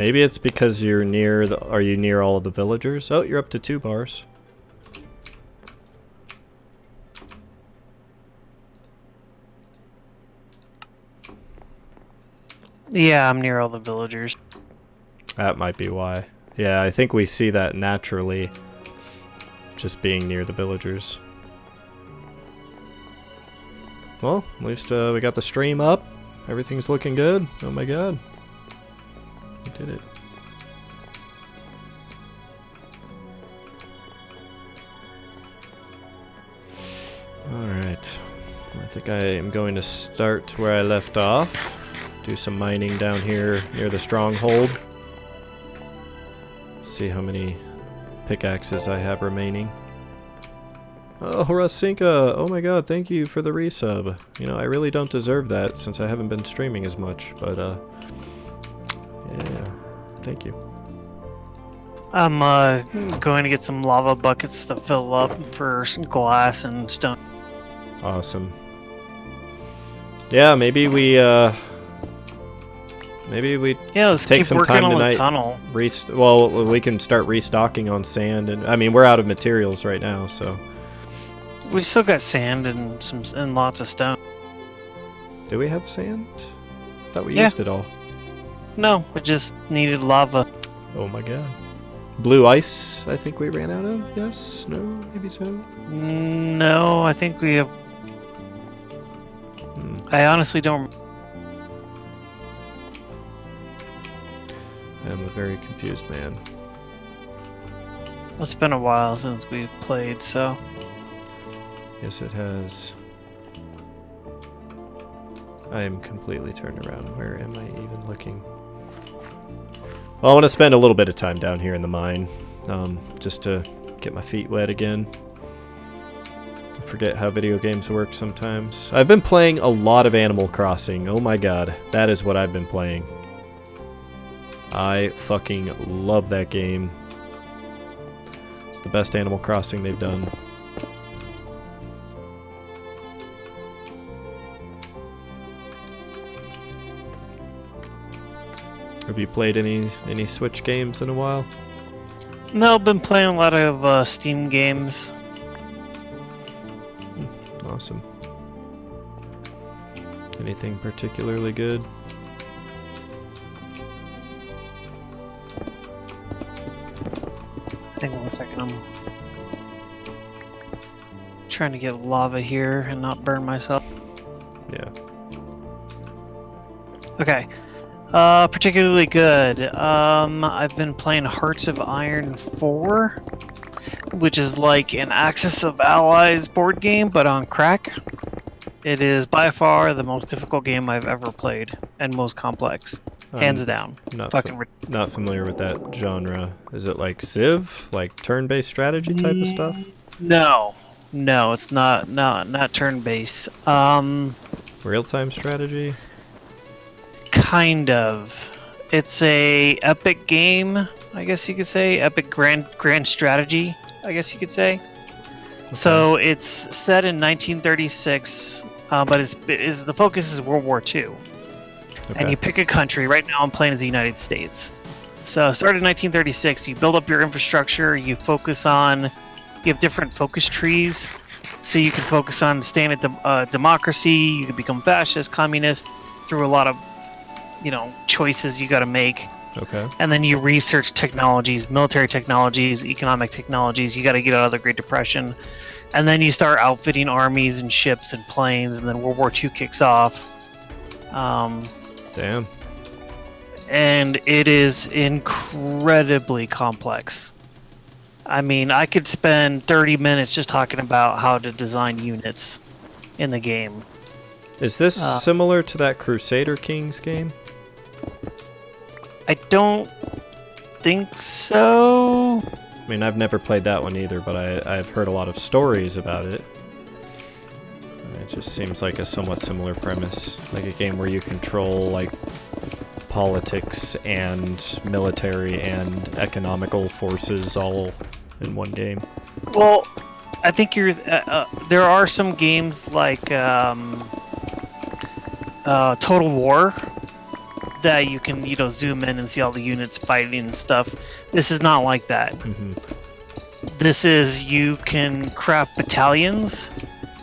Maybe it's because you're near the... Are you near all of the villagers? Oh, you're up to 2 bars. Yeah, I'm near all the villagers. That might be why. Yeah, I think we see that naturally. Just being near the villagers. Well, at least we got the stream up. Everything's looking good. Oh my god. We did it. Alright. I think I am going to start where I left off. Do some mining down here near the stronghold. See how many pickaxes I have remaining. Oh, Rasinka! Oh my god, thank you for the resub. You know, I really don't deserve that since I haven't been streaming as much, but yeah, thank you. I'm going to get some lava buckets to fill up for some glass and stone. Awesome. Yeah, maybe we Yeah, let's take keep some working time on tonight. the tunnel. Well, we can start restocking on sand, and I mean we're out of materials right now, so. We still got sand and lots of stone. Do we have sand? I thought we used it all. No, we just needed lava. Oh my god. Blue ice, I think we ran out of? Yes? No? Maybe so? No, I think we have... I honestly don't... I'm a very confused man. It's been a while since we've played, so... Yes, it has. I am completely turned around. Where am I even looking? Well, I want to spend a little bit of time down here in the mine, just to get my feet wet again. I forget how video games work sometimes. I've been playing a lot of Animal Crossing. Oh my god, that is what I've been playing. I fucking love that game. It's the best Animal Crossing they've done. Have you played any Switch games in a while? No, I've been playing a lot of Steam games. Awesome. Anything particularly good? Hang on a second, I'm trying to get lava here and not burn myself. Yeah. Okay. Particularly good. I've been playing Hearts of Iron 4, which is like an Axis of Allies board game, but on crack. It is by far the most difficult game I've ever played, and most complex. Hands down. Not familiar with that genre. Is it like Civ? Like turn-based strategy type of stuff? No. No, it's not turn-based. Real-time strategy? Kind of. It's a epic game, I guess you could say. Epic grand strategy, I guess you could say. Okay. So it's set in 1936, but the focus is World War II. Okay. And you pick a country. Right now I'm playing as the United States. So started in 1936, you build up your infrastructure, you have different focus trees. So you can focus on staying at democracy, you can become fascist, communist, through a lot of choices you got to make. Okay. And then you research technologies, military technologies, economic technologies. You got to get out of the Great Depression. And then you start outfitting armies and ships and planes, and then World War II kicks off. Damn. And it is incredibly complex. I mean, I could spend 30 minutes just talking about how to design units in the game. Is this similar to that Crusader Kings game? I don't think so. I mean, I've never played that one either, but I've heard a lot of stories about it. It just seems like a somewhat similar premise. Like a game where you control, like, politics and military and economical forces all in one game. Well, I think there are some games like Total War that you can, zoom in and see all the units fighting and stuff. This is not like that. Mm-hmm. This is, you can craft battalions,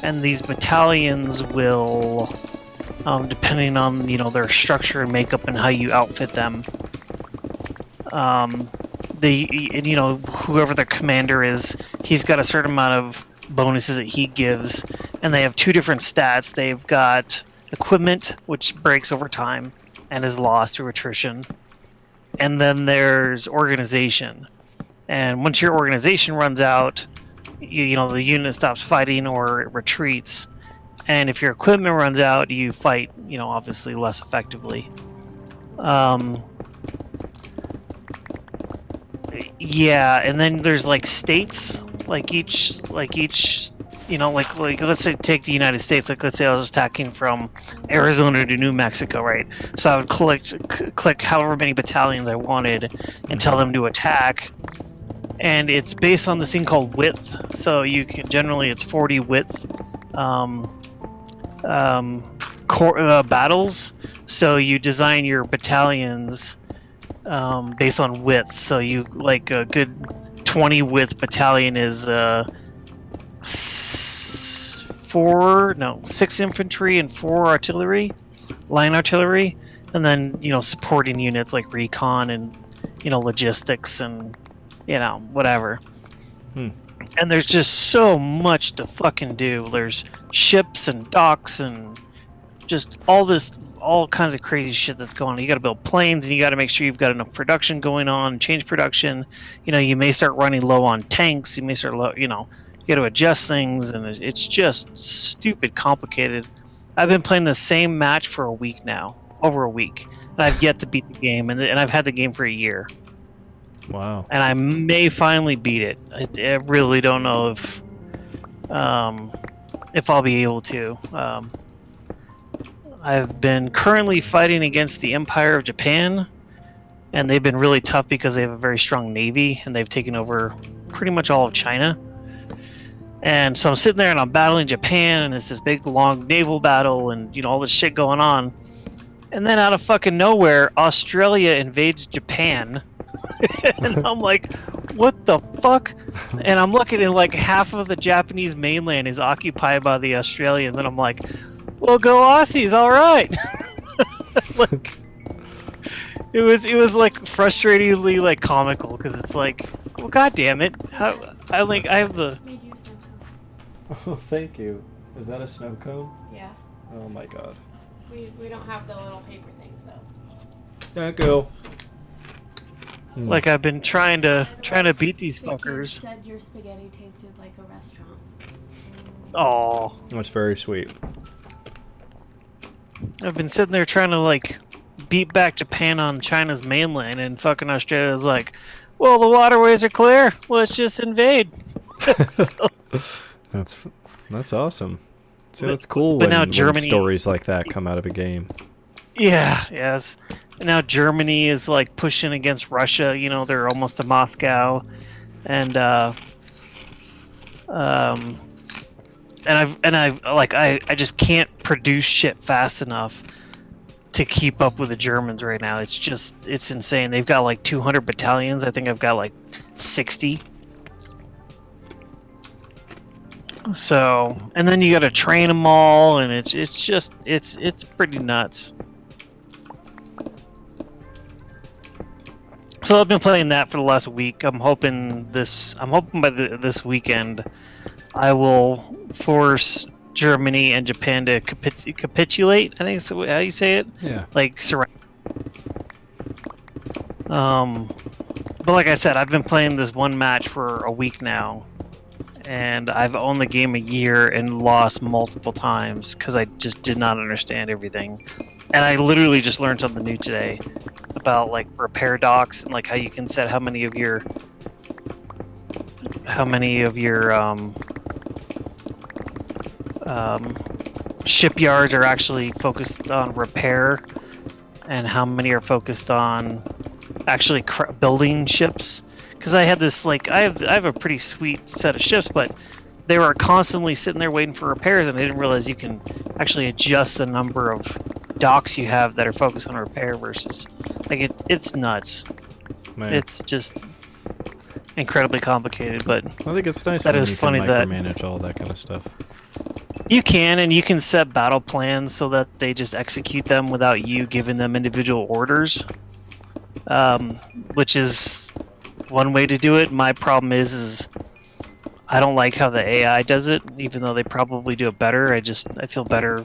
and these battalions will, depending on, their structure and makeup and how you outfit them, whoever their commander is, he's got a certain amount of bonuses that he gives, and they have two different stats. They've got equipment, which breaks over time and is lost through attrition, and then there's organization. And once your organization runs out, the unit stops fighting or it retreats. And if your equipment runs out, you fight, obviously less effectively. Yeah, and then there's like states, like each, let's say take the United States. Like, let's say I was attacking from Arizona to New Mexico, right? So I would click however many battalions I wanted and tell them to attack. And it's based on this thing called width. So you can generally, it's 40 width battles. So you design your battalions based on width. So you, like, a good 20 width battalion is 6 infantry and 4 artillery, line artillery, and then supporting units like recon and logistics and whatever. And there's just so much to fucking do. There's ships and docks and just all kinds of crazy shit that's going on. You got to build planes, and you got to make sure you've got enough production going on, change production. You may start running low on tanks. You may start low, you got to adjust things, and it's just stupid complicated. I've been playing the same match for a week now, over a week, and I've yet to beat the game, and I've had the game for a year. Wow. And I may finally beat it. I really don't know if I'll be able to. I've been currently fighting against the Empire of Japan, and they've been really tough because they have a very strong navy, and they've taken over pretty much all of China. And so I'm sitting there and I'm battling Japan, and it's this big long naval battle, and all this shit going on. And then out of fucking nowhere, Australia invades Japan. And I'm like, what the fuck? And I'm looking at, like, half of the Japanese mainland is occupied by the Australians, and I'm like, well, go Aussies, all right. Like, it was like frustratingly, like, comical, because it's like, well, god damn it, I have the. Oh, thank you. Is that a snow cone? Yeah. Oh my god. We don't have the little paper things though. Thank you. Like, I've been trying to beat these fuckers. You said your spaghetti tasted like a restaurant. Oh, That's very sweet. I've been sitting there trying to, like, beat back Japan on China's mainland, and fucking Australia's like, well, the waterways are clear. Let's just invade. So, That's awesome. See, that's cool but when, now when Germany- stories like that come out of a game. yeah, yes. And now Germany is, like, pushing against Russia. They're almost to Moscow, and I just can't produce shit fast enough to keep up with the Germans right now. It's insane. They've got like 200 battalions. I think I've got like 60. So, and then you got to train them all, and it's pretty nuts. So I've been playing that for the last week. I'm hoping by this weekend I will force Germany and Japan to capitulate. I think is how you say it. Yeah. Like, surrender. But like I said, I've been playing this one match for a week now, and I've owned the game a year and lost multiple times because I just did not understand everything. And I literally just learned something new today about, like, repair docks and, like, how you can set how many of your shipyards are actually focused on repair, and how many are focused on actually building ships. Because I had this, like, I have a pretty sweet set of ships, but they were constantly sitting there waiting for repairs, and I didn't realize you can actually adjust the number of docks you have that are focused on repair versus like it's nuts. Man, It's just incredibly complicated, but I think it's nice that when is you funny can that- micromanage all that kind of stuff. you can set battle plans so that they just execute them without you giving them individual orders, which is one way to do it. My problem is I don't like how the AI does it, even though they probably do it better. I feel better,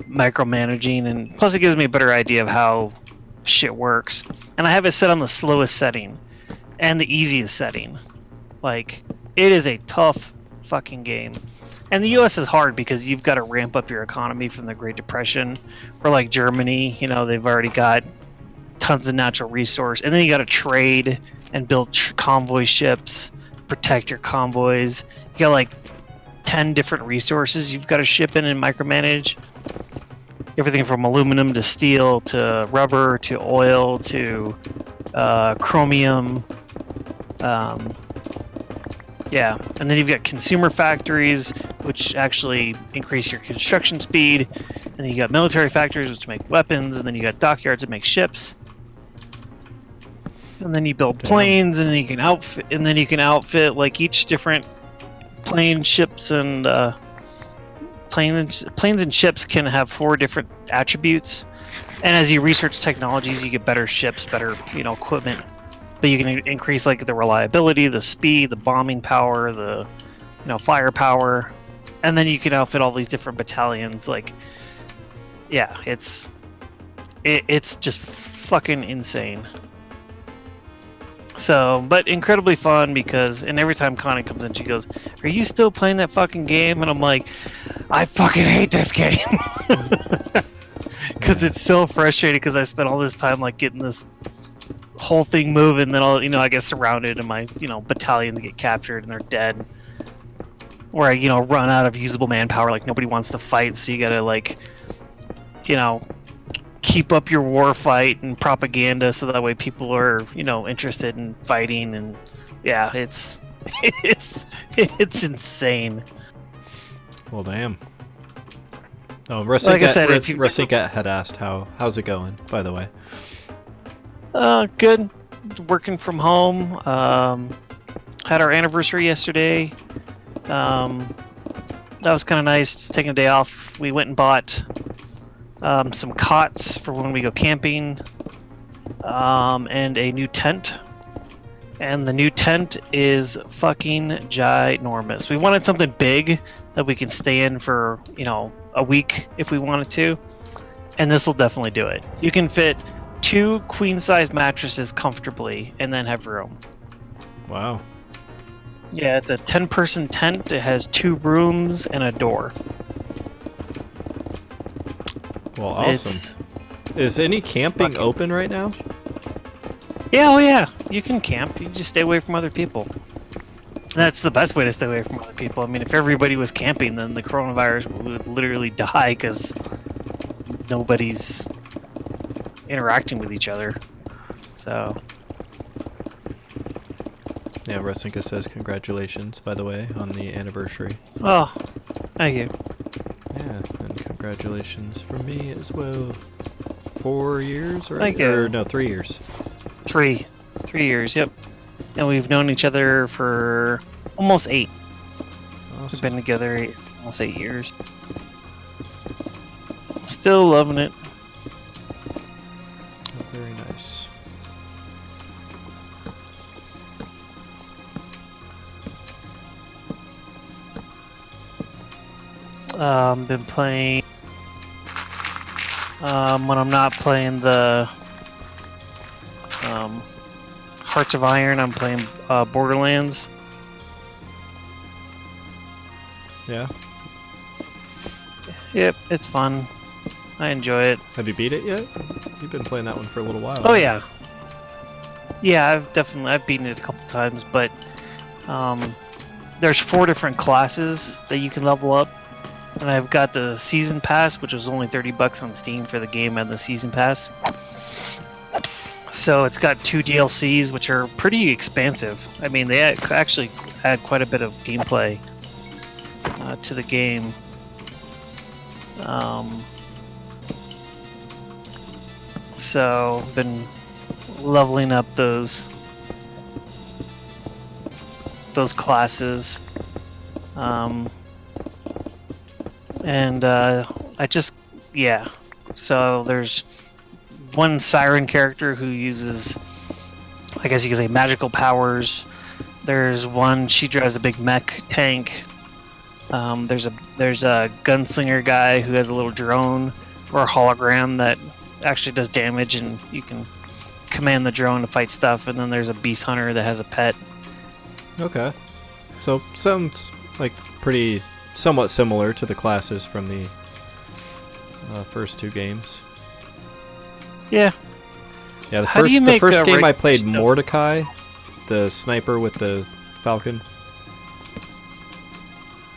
micromanaging, and plus it gives me a better idea of how shit works. And I have it set on the slowest setting and the easiest setting. Like, it is a tough fucking game. And the US is hard because you've got to ramp up your economy from the Great Depression. Or like Germany, they've already got tons of natural resource, and then you got to trade and build convoy ships, protect your convoys. You got like 10 different resources you've got to ship in and micromanage. Everything from aluminum to steel to rubber to oil to chromium. Yeah, and then you've got consumer factories, which actually increase your construction speed. And then you got military factories, which make weapons. And then you got dockyards that make ships. And then you build planes, and then you can outfit like each different plane, ships, and planes and ships can have 4 different attributes. And as you research technologies, you get better ships, better equipment. But you can increase like the reliability, the speed, the bombing power, the firepower, and then you can outfit all these different battalions. Like, yeah, it's just fucking insane. So, but incredibly fun and every time Connie comes in, she goes, "Are you still playing that fucking game?" And I'm like, "I fucking hate this game," because it's so frustrating. Because I spent all this time like getting this whole thing moving, then I get surrounded, and my battalions get captured and they're dead. Or I run out of usable manpower, like nobody wants to fight, so you gotta like keep up your war fight and propaganda so that way people are interested in fighting. And yeah, it's insane. Well, damn. Oh, Like I said, Rasika had asked how's it going, by the way. Good. Working from home. Had our anniversary yesterday. That was kind of nice. Just taking a day off. We went and bought some cots for when we go camping, and a new tent. And the new tent is fucking ginormous. We wanted something big that we can stay in for a week if we wanted to, and this will definitely do it. You can fit 2 queen-size mattresses comfortably and then have room. Wow. Yeah, it's a 10-person tent. It has 2 rooms and a door. Well, awesome. Is any camping open right now? Yeah, oh yeah. You can camp. You just stay away from other people. That's the best way to stay away from other people. I mean, if everybody was camping, then the coronavirus would literally die because nobody's interacting with each other. So yeah, Rasinka says congratulations, by the way, on the anniversary. Oh, thank you. Yeah, and congratulations from me as well. 4 years, right? Thank you. Or no, 3 years. 3 years, yep. And we've known each other for almost 8. Awesome. We've been together almost 8 years. Still loving it. Very nice. Been playing. When I'm not playing the Hearts of Iron, I'm playing Borderlands. Yeah. Yep, it's fun. I enjoy it. Have you beat it yet? You've been playing that one for a little while. Oh yeah. Yeah, I've beaten it a couple times, but there's 4 different classes that you can level up, and I've got the season pass, which was only $30 on Steam for the game and the season pass. So it's got 2 DLCs, which are pretty expansive. I mean, they actually add quite a bit of gameplay to the game. Um, so been leveling up those classes. And I just, yeah. So there's one siren character who uses, I guess you could say, magical powers. There's one, she drives a big mech tank. There's a gunslinger guy who has a little drone or a hologram that actually does damage, and you can command the drone to fight stuff. And then there's a beast hunter that has a pet. Okay. So sounds like pretty somewhat similar to the classes from the first two games. Yeah. Yeah, How do you the make first a game I regular played stone? Mordecai, the sniper with the falcon.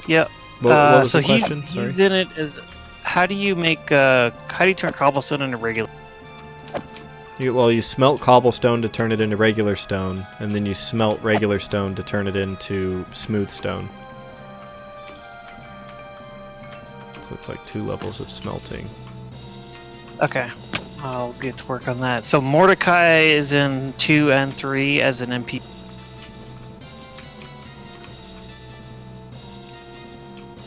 Yep. What was so the question? he's Sorry. in it as, how do you turn cobblestone into regular? You smelt cobblestone to turn it into regular stone, and then you smelt regular stone to turn it into smooth stone. So it's like 2 levels of smelting. Okay. I'll get to work on that. So Mordecai is in 2 and 3 as an MP.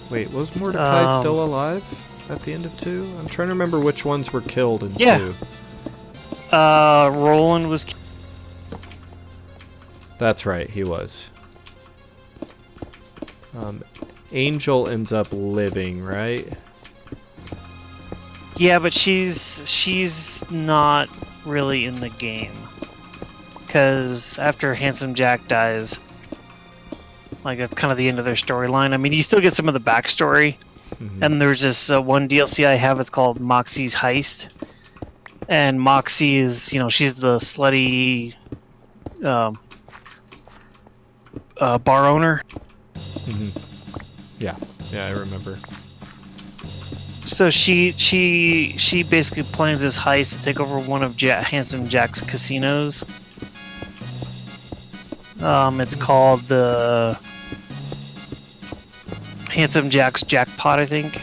Wait, was Mordecai still alive at the end of 2? I'm trying to remember which ones were killed in 2. Roland was. That's right, he was. Angel ends up living, right? Yeah, but she's not really in the game, because after Handsome Jack dies, like that's kind of the end of their storyline. I mean, you still get some of the backstory, and there's this one DLC I have. It's called Moxie's Heist, and Moxie is, she's the slutty bar owner. Yeah, I remember. So she basically plans this heist to take over one of Handsome Jack's casinos. It's called the Handsome Jack's Jackpot, I think.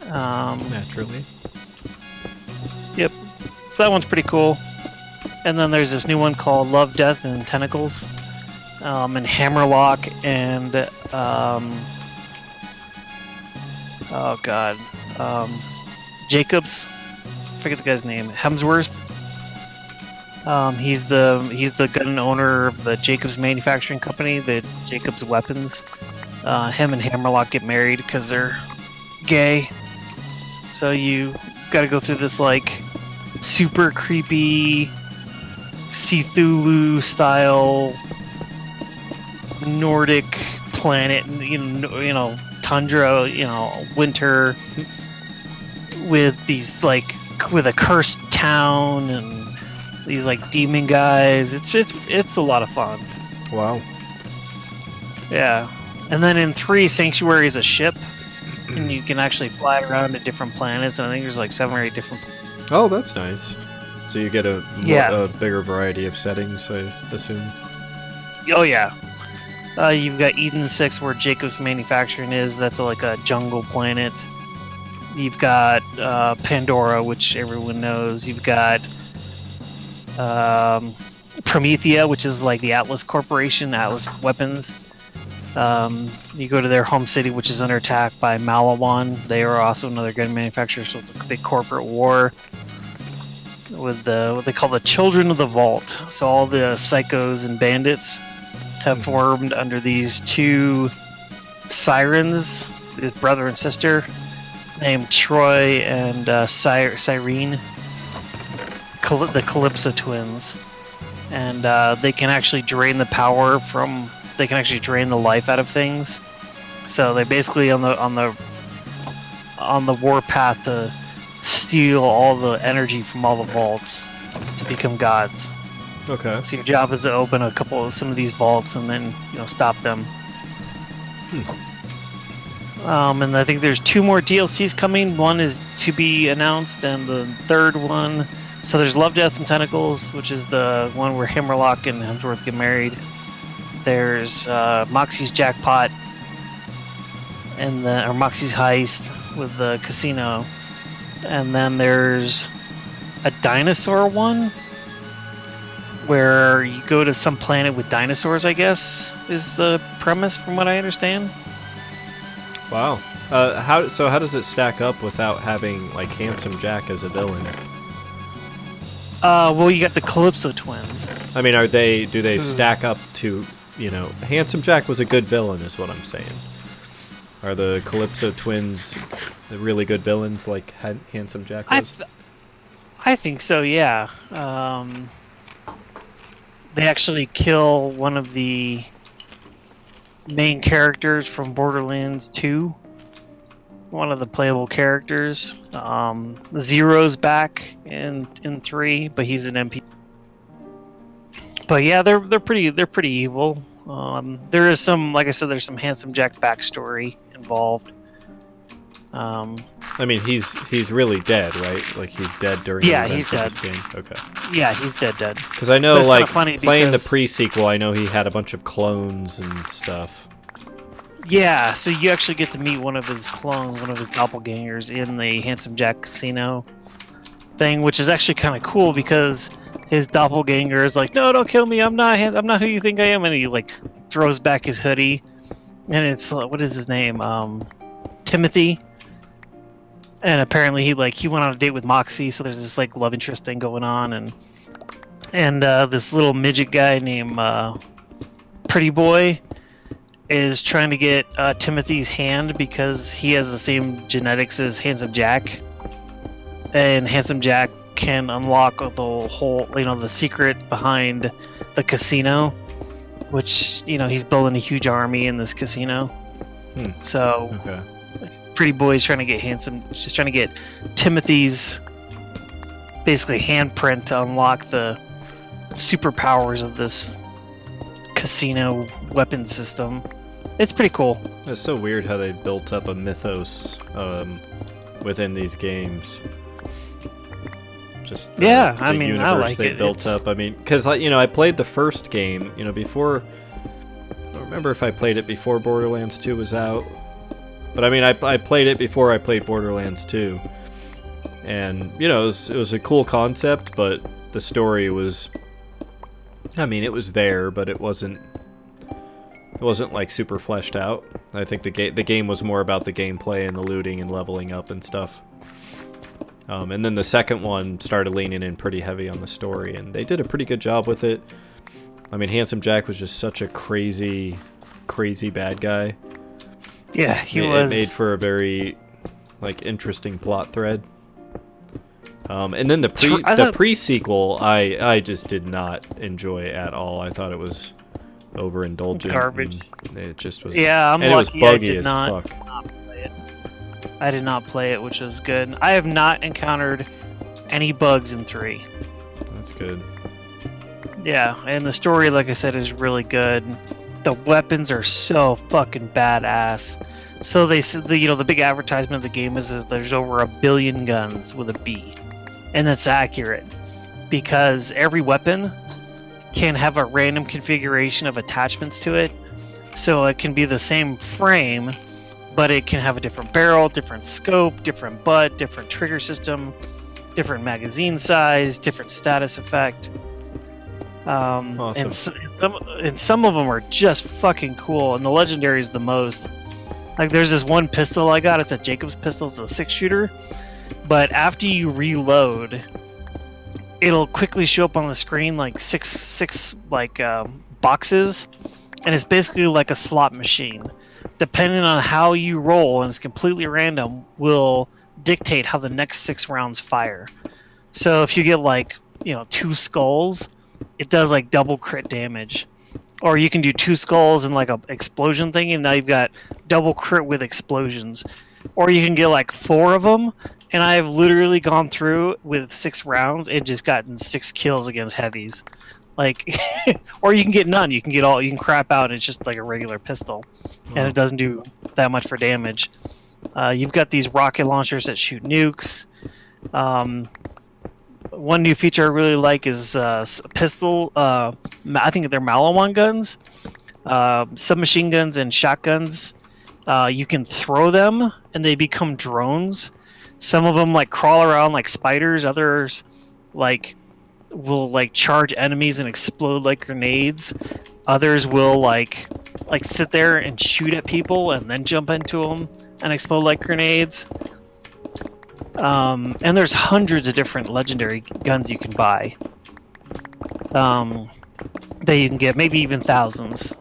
Naturally. Yep. So that one's pretty cool. And then there's this new one called Love, Death, and Tentacles. And Hammerlock and oh god, Jacobs. I forget the guy's name. Hemsworth. He's the gun owner of the Jacobs Manufacturing Company, the Jacobs Weapons. Him and Hammerlock get married because they're gay. So you got to go through this like super creepy Cthulhu style Nordic planet, tundra, winter, with these with a cursed town and these demon guys. It's a lot of fun. Wow. Yeah. And then in 3, Sanctuary is a ship, and you can actually fly around to different planets, and I think there's 7 or 8 different. Oh, that's nice. So you get a bigger variety of settings, I assume. Oh yeah. You've got Eden 6, where Jacob's Manufacturing is. That's a jungle planet. You've got Pandora, which everyone knows. You've got Promethea, which is the Atlas Corporation, Atlas Weapons. You go to their home city, which is under attack by Malawan. They are also another gun manufacturer, so it's a big corporate war with what they call the Children of the Vault. So all the psychos and bandits have formed under these 2 sirens, his brother and sister, named Troy and Cyrene, the Calypso twins. And they can actually drain the power from. They can actually drain the life out of things. So they're basically on the warpath to steal all the energy from all the vaults to become gods. Okay. So your job is to open some of these vaults and then stop them. And I think there's 2 more DLCs coming. One is to be announced, and the third one. So there's Love, Death, and Tentacles, which is the one where Hammerlock and Hemsworth get married. There's Moxie's Jackpot, or Moxie's Heist, with the casino, and then there's a dinosaur one where you go to some planet with dinosaurs, I guess, is the premise from what I understand. Wow. How does it stack up without having like Handsome Jack as a villain? Well, you got the Calypso twins. I mean, do they stack up to, Handsome Jack was a good villain is what I'm saying. Are the Calypso twins the really good villains like Handsome Jack was? I think so, yeah. They actually kill one of the main characters from Borderlands 2. One of the playable characters. Zero's back in 3, but he's an MP. But yeah, they're pretty evil. There is some, like I said, there's some Handsome Jack backstory involved. I mean, he's really dead, right? Like he's dead during the events of this game. Okay. Yeah, he's dead. Because I know, like playing the because... pre-sequel, I know he had a bunch of clones and stuff. Yeah, so you actually get to meet one of his clones, one of his doppelgangers in the Handsome Jack casino thing, which is actually kind of cool because his doppelganger is like, "No, don't kill me. I'm not who you think I am," and he like throws back his hoodie, and it's what is his name? Timothy. And apparently he went on a date with Moxie, so there's this like love interest thing going on, and this little midget guy named Pretty Boy is trying to get Timothy's hand because he has the same genetics as Handsome Jack, and Handsome Jack can unlock the whole, the secret behind the casino, which he's building a huge army in this casino. So okay. Pretty Boy's trying to get Timothy's basically handprint to unlock the superpowers of this casino weapon system. It's pretty cool. It's so weird how they built up a mythos within these games. Just the universe I like they it. built up. I mean, because I played the first game, before. I don't remember if I played it before Borderlands 2 was out, but I mean, I played it before I played Borderlands 2, and it was a cool concept, but the story was. I mean, it was there, but it wasn't like super fleshed out. I think the game was more about the gameplay and the looting and leveling up and stuff. And then the second one started leaning in pretty heavy on the story, and they did a pretty good job with it. I mean, Handsome Jack was just such a crazy bad guy. Yeah, he was. It made for a very interesting plot thread. And then the pre-sequel, I just did not enjoy at all. I thought it was overindulgent. Garbage. It just was. Yeah, I'm and lucky. It was buggy I did as not fuck. play it. I did not play it, which was good. I have not encountered any bugs in 3. That's good. Yeah, and the story, like I said, is really good. The weapons are so fucking badass. So they said, the big advertisement of the game is there's over 1 billion guns with a B. And that's accurate because every weapon can have a random configuration of attachments to it. So it can be the same frame, but it can have a different barrel, different scope, different butt, different trigger system, different magazine size, different status effect. Awesome. And some of them are just fucking cool, and the legendary is the most. Like there's this one pistol I got. It's a Jacobs pistol. It's a 6-shooter. But after you reload, it'll quickly show up on the screen like six boxes, and it's basically like a slot machine. Depending on how you roll, and it's completely random, will dictate how the next 6 rounds fire. So if you get 2 skulls, it does double crit damage. Or you can do 2 skulls and a explosion thing, and now you've got double crit with explosions. Or you can get 4 of them, and I've literally gone through with 6 rounds and just gotten 6 kills against heavies. Or you can get none. You can crap out, and it's just like a regular pistol, and it doesn't do that much for damage. You've got these rocket launchers that shoot nukes. One new feature I really like is pistol. I think they're Malawan guns, submachine guns, and shotguns You can throw them, and they become drones. Some of them like crawl around like spiders. Others like will like charge enemies and explode like grenades. Others will like sit there and shoot at people and then jump into them and explode like grenades. And there's hundreds of different legendary guns you can buy. That you can get, maybe even thousands.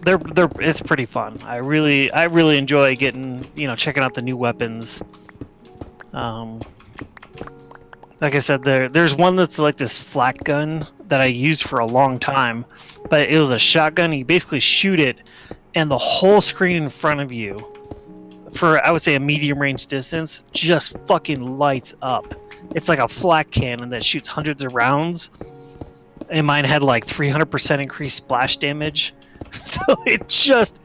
It's pretty fun. I really enjoy getting, checking out the new weapons. Like I said, there's one that's like this flak gun that I used for a long time, but it was a shotgun. You basically shoot it, and the whole screen in front of you, for I would say a medium range distance, just fucking lights up. It's like a flak cannon that shoots hundreds of rounds. And mine had like 300% increased splash damage. So it just,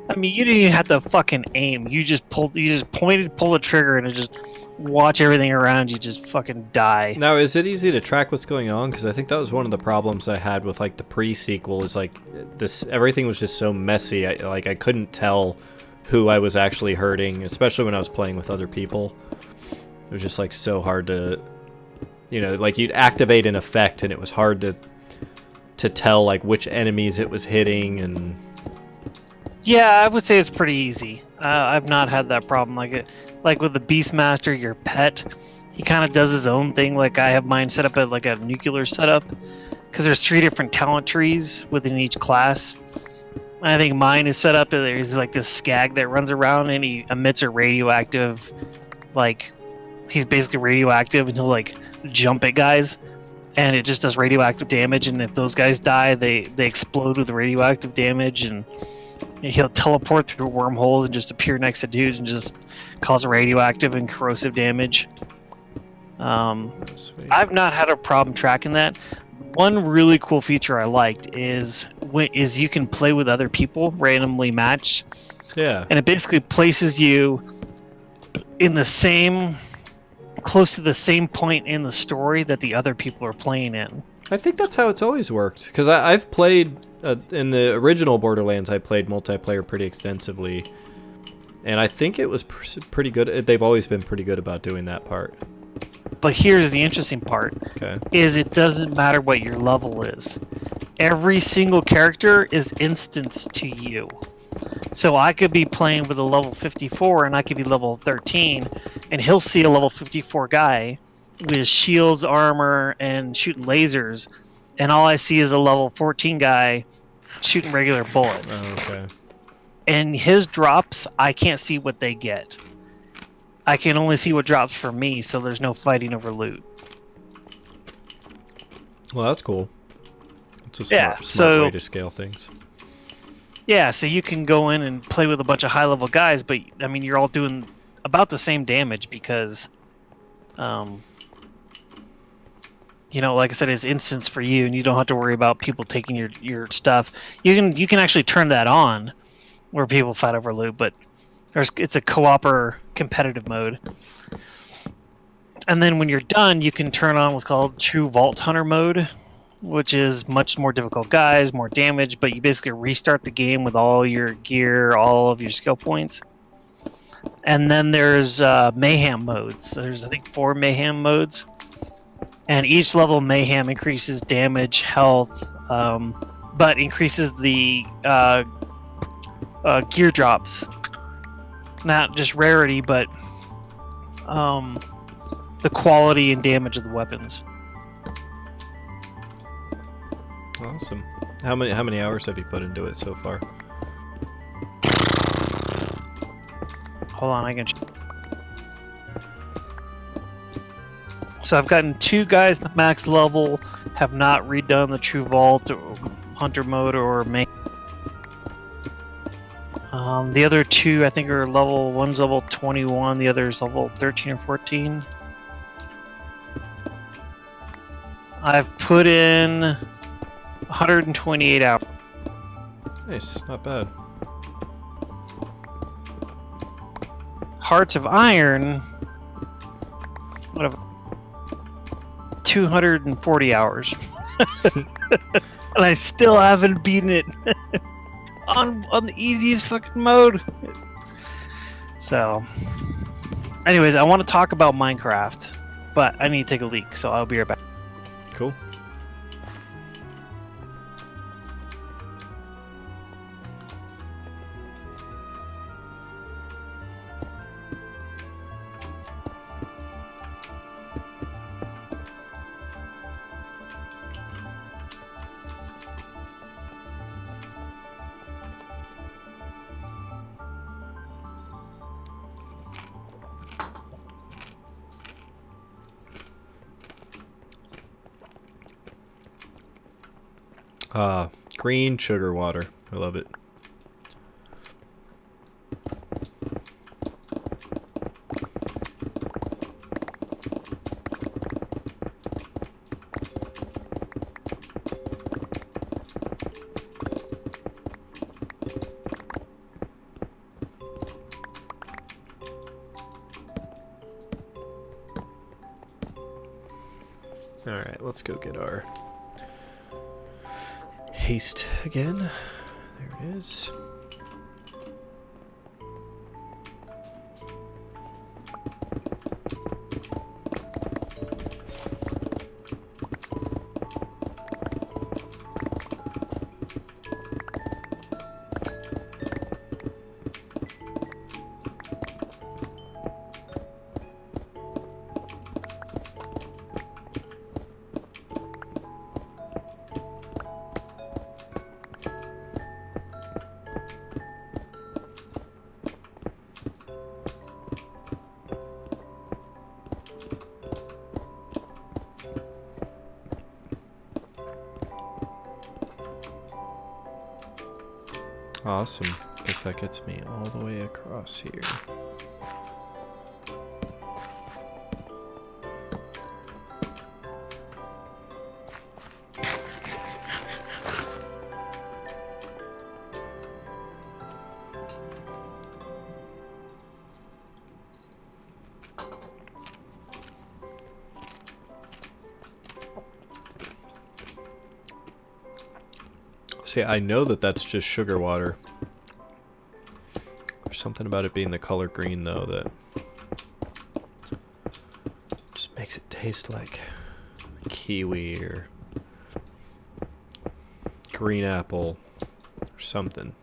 I mean, you didn't even have to fucking aim. You just pointed, pull the trigger, and it just watch everything around you just fucking die. Now, is it easy to track what's going on? Because I think that was one of the problems I had with like the pre-sequel. Is like everything was just so messy. I couldn't tell who I was actually hurting, especially when I was playing with other people. It was just like so hard to, like you'd activate an effect and it was hard to tell like which enemies it was hitting. And yeah, I would say it's pretty easy. I've not had that problem. Like with the Beastmaster, your pet, he kind of does his own thing. Like I have mine set up as like a nuclear setup, because there's 3 different talent trees within each class. I think mine is set up. There's like this skag that runs around and he emits a radioactive, like he's basically radioactive, and he'll like jump at guys, and it just does radioactive damage. And if those guys die, they explode with the radioactive damage, and he'll teleport through wormholes and just appear next to dudes and just cause radioactive and corrosive damage. I've not had a problem tracking that. One really cool feature I liked is you can play with other people, randomly match. yeah, And it basically places you in close to the same point in the story that the other people are playing in. I think that's how it's always worked. Because I've played in the original Borderlands, I played multiplayer pretty extensively, and I think it was pretty good. They've always been pretty good about doing that part. But here's the interesting part. Okay. Is it doesn't matter what your level is. Every single character is instanced to you. So I could be playing with a level 54 and I could be level 13, and he'll see a level 54 guy with shields, armor, and shooting lasers, and all I see is a level 14 guy shooting regular bullets. Oh, okay. And his drops, I can't see what they get. I can only see what drops for me, so there's no fighting over loot. Well, that's cool. It's a smart way to scale things. Yeah, so you can go in and play with a bunch of high-level guys, but, I mean, you're all doing about the same damage because, like I said, it's instance for you, and you don't have to worry about people taking your stuff. You can actually turn that on where people fight over loot, but it's a co-op competitive mode. And then when you're done, you can turn on what's called True Vault Hunter mode, which is much more difficult guys, more damage, but you basically restart the game with all your gear, all of your skill points. And then there's Mayhem modes. So there's, I think, 4 Mayhem modes. And each level of Mayhem increases damage, health, but increases the gear drops. Not just rarity, but the quality and damage of the weapons. Awesome. How many hours have you put into it so far? Hold on, I can. So I've gotten 2 guys at max level, have not redone the True Vault or Hunter mode or main. The other 2, I think, are one's level 21, the other's level 13 or 14. I've put in 128 hours. Nice, not bad. Hearts of Iron, whatever, 240 hours. And I still haven't beaten it. on the easiest fucking mode. So, anyways, I want to talk about Minecraft, but I need to take a leak, so I'll be right back. Cool. Green sugar water. I love it. Alright, let's go get our haste again. There it is. Awesome. Guess that gets me all the way across here. See, I know that that's just sugar water. There's something about it being the color green, though, that just makes it taste like kiwi or green apple or something.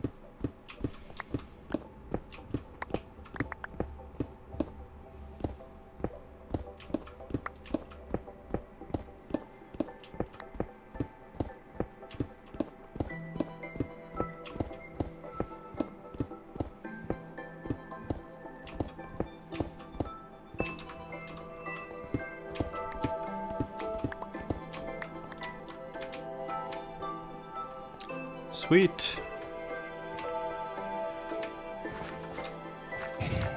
Sweet.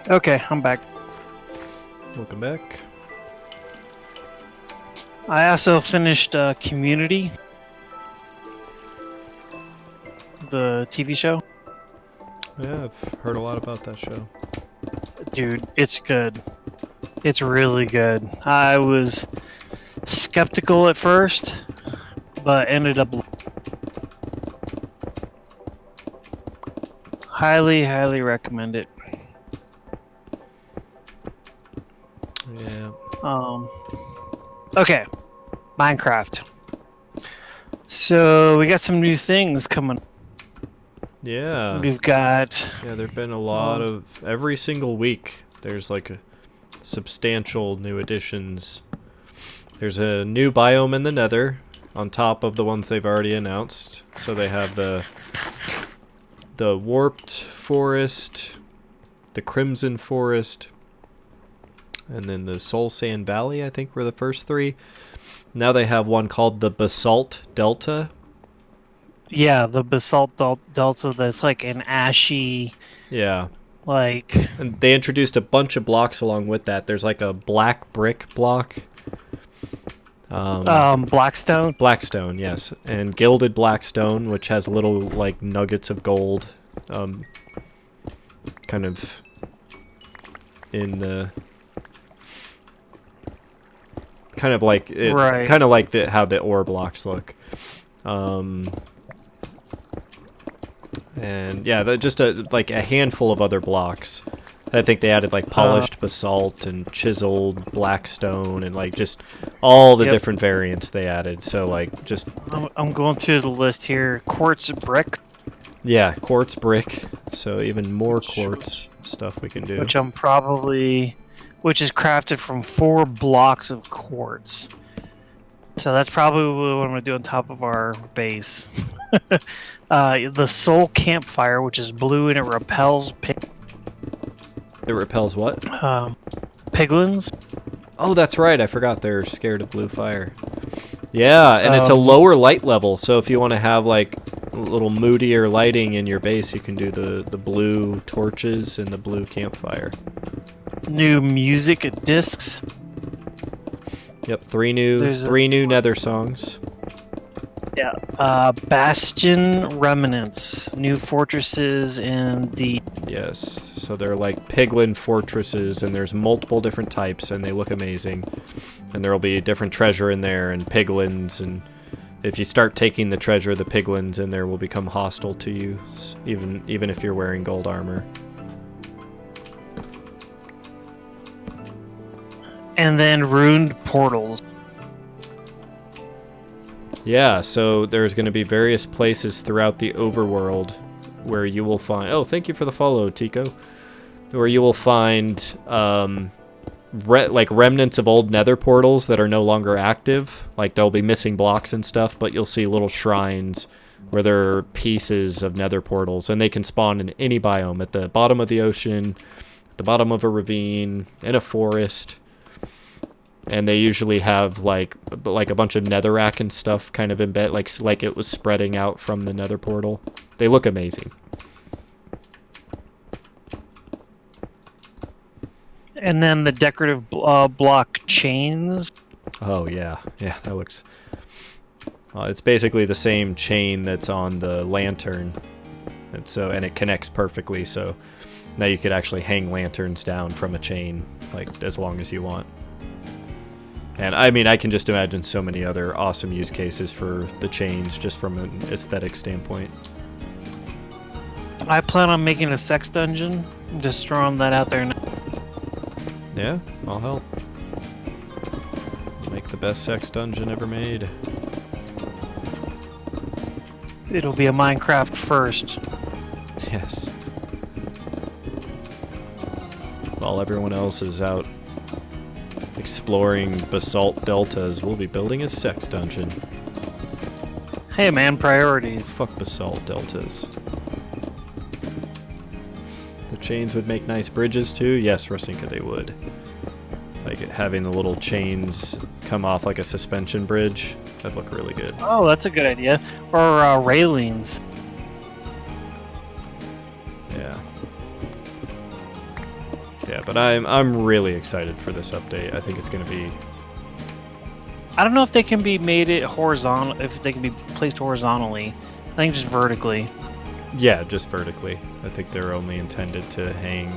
Okay, I'm back. Welcome back. I also finished Community, the TV show. Yeah, I've heard a lot about that show. Dude, it's good. It's really good. I was skeptical at first, but ended up highly recommend it. Yeah. Okay, Minecraft. So we got some new things coming. Yeah. We've got Yeah, there've been a lot of every single week. There's like a substantial new additions. There's a new biome in the Nether on top of the ones they've already announced. So they have the warped forest, the crimson forest, and then the soul sand valley, I think, were the first three. Now they have one called the basalt delta. yeah, the basalt delta that's like an ashy, Yeah. like And they introduced a bunch of blocks along with that. There's like a black brick block. Blackstone. Blackstone, yes. And gilded blackstone, which has little like nuggets of gold kind of in the kind of like it, Right. kind of like how the ore blocks look. and yeah, just like a handful of other blocks. I think they added like polished basalt and chiseled black stone and like just all the different variants they added. So like just I'm going through the list here. Quartz brick, yeah, quartz brick. So even more quartz stuff we can do. which is crafted from 4 blocks of quartz. So that's probably what I'm gonna do on top of our base. The soul campfire, which is blue and it repels It repels what? piglins. Oh, that's right. I forgot they're scared of blue fire. Yeah, and it's a lower light level, so if you want to have like a little moodier lighting in your base, you can do the blue torches and the blue campfire. New music discs. Yep, three new Nether songs. Yeah. Bastion remnants, new fortresses, and the Yes, so they're like piglin fortresses, and there's multiple different types, and they look amazing. And there'll be different treasure in there, and piglins, and if you start taking the treasure, the piglins in there will become hostile to you, even if you're wearing gold armor. and then ruined portals. Yeah, so there's going to be various places throughout the overworld where you will find... Oh, thank you for the follow, Tico. Where you will find like remnants of old nether portals that are no longer active. Like there'll be missing blocks and stuff, but you'll see little shrines where there are pieces of nether portals, and they can spawn in any biome, at the bottom of the ocean, at the bottom of a ravine, in a forest. And they usually have like a bunch of netherrack and stuff kind of embed, like it was spreading out from the nether portal. They look amazing. And then the decorative block chains. Oh yeah, yeah, that looks... it's basically the same chain that's on the lantern, and it connects perfectly. So now you could actually hang lanterns down from a chain, like as long as you want. And I mean, I can just imagine so many other awesome use cases for the chains, just from an aesthetic standpoint. I plan on making a sex dungeon. Just throwing that out there now. Yeah, I'll help. Make the best sex dungeon ever made. It'll be a Minecraft first. Yes. While everyone else is out exploring basalt deltas, we'll be building a sex dungeon. Hey man, priorities. Fuck basalt deltas. The chains would make nice bridges too. Yes, Rosinka, they would. Like having the little chains come off like a suspension bridge. That'd look really good. Oh, that's a good idea. Or railings. Yeah. Yeah, but I'm really excited for this update. I think it's gonna be... I don't know if they can be made it horizontal, if they can be placed horizontally. I think just vertically. Yeah, just vertically. I think they're only intended to hang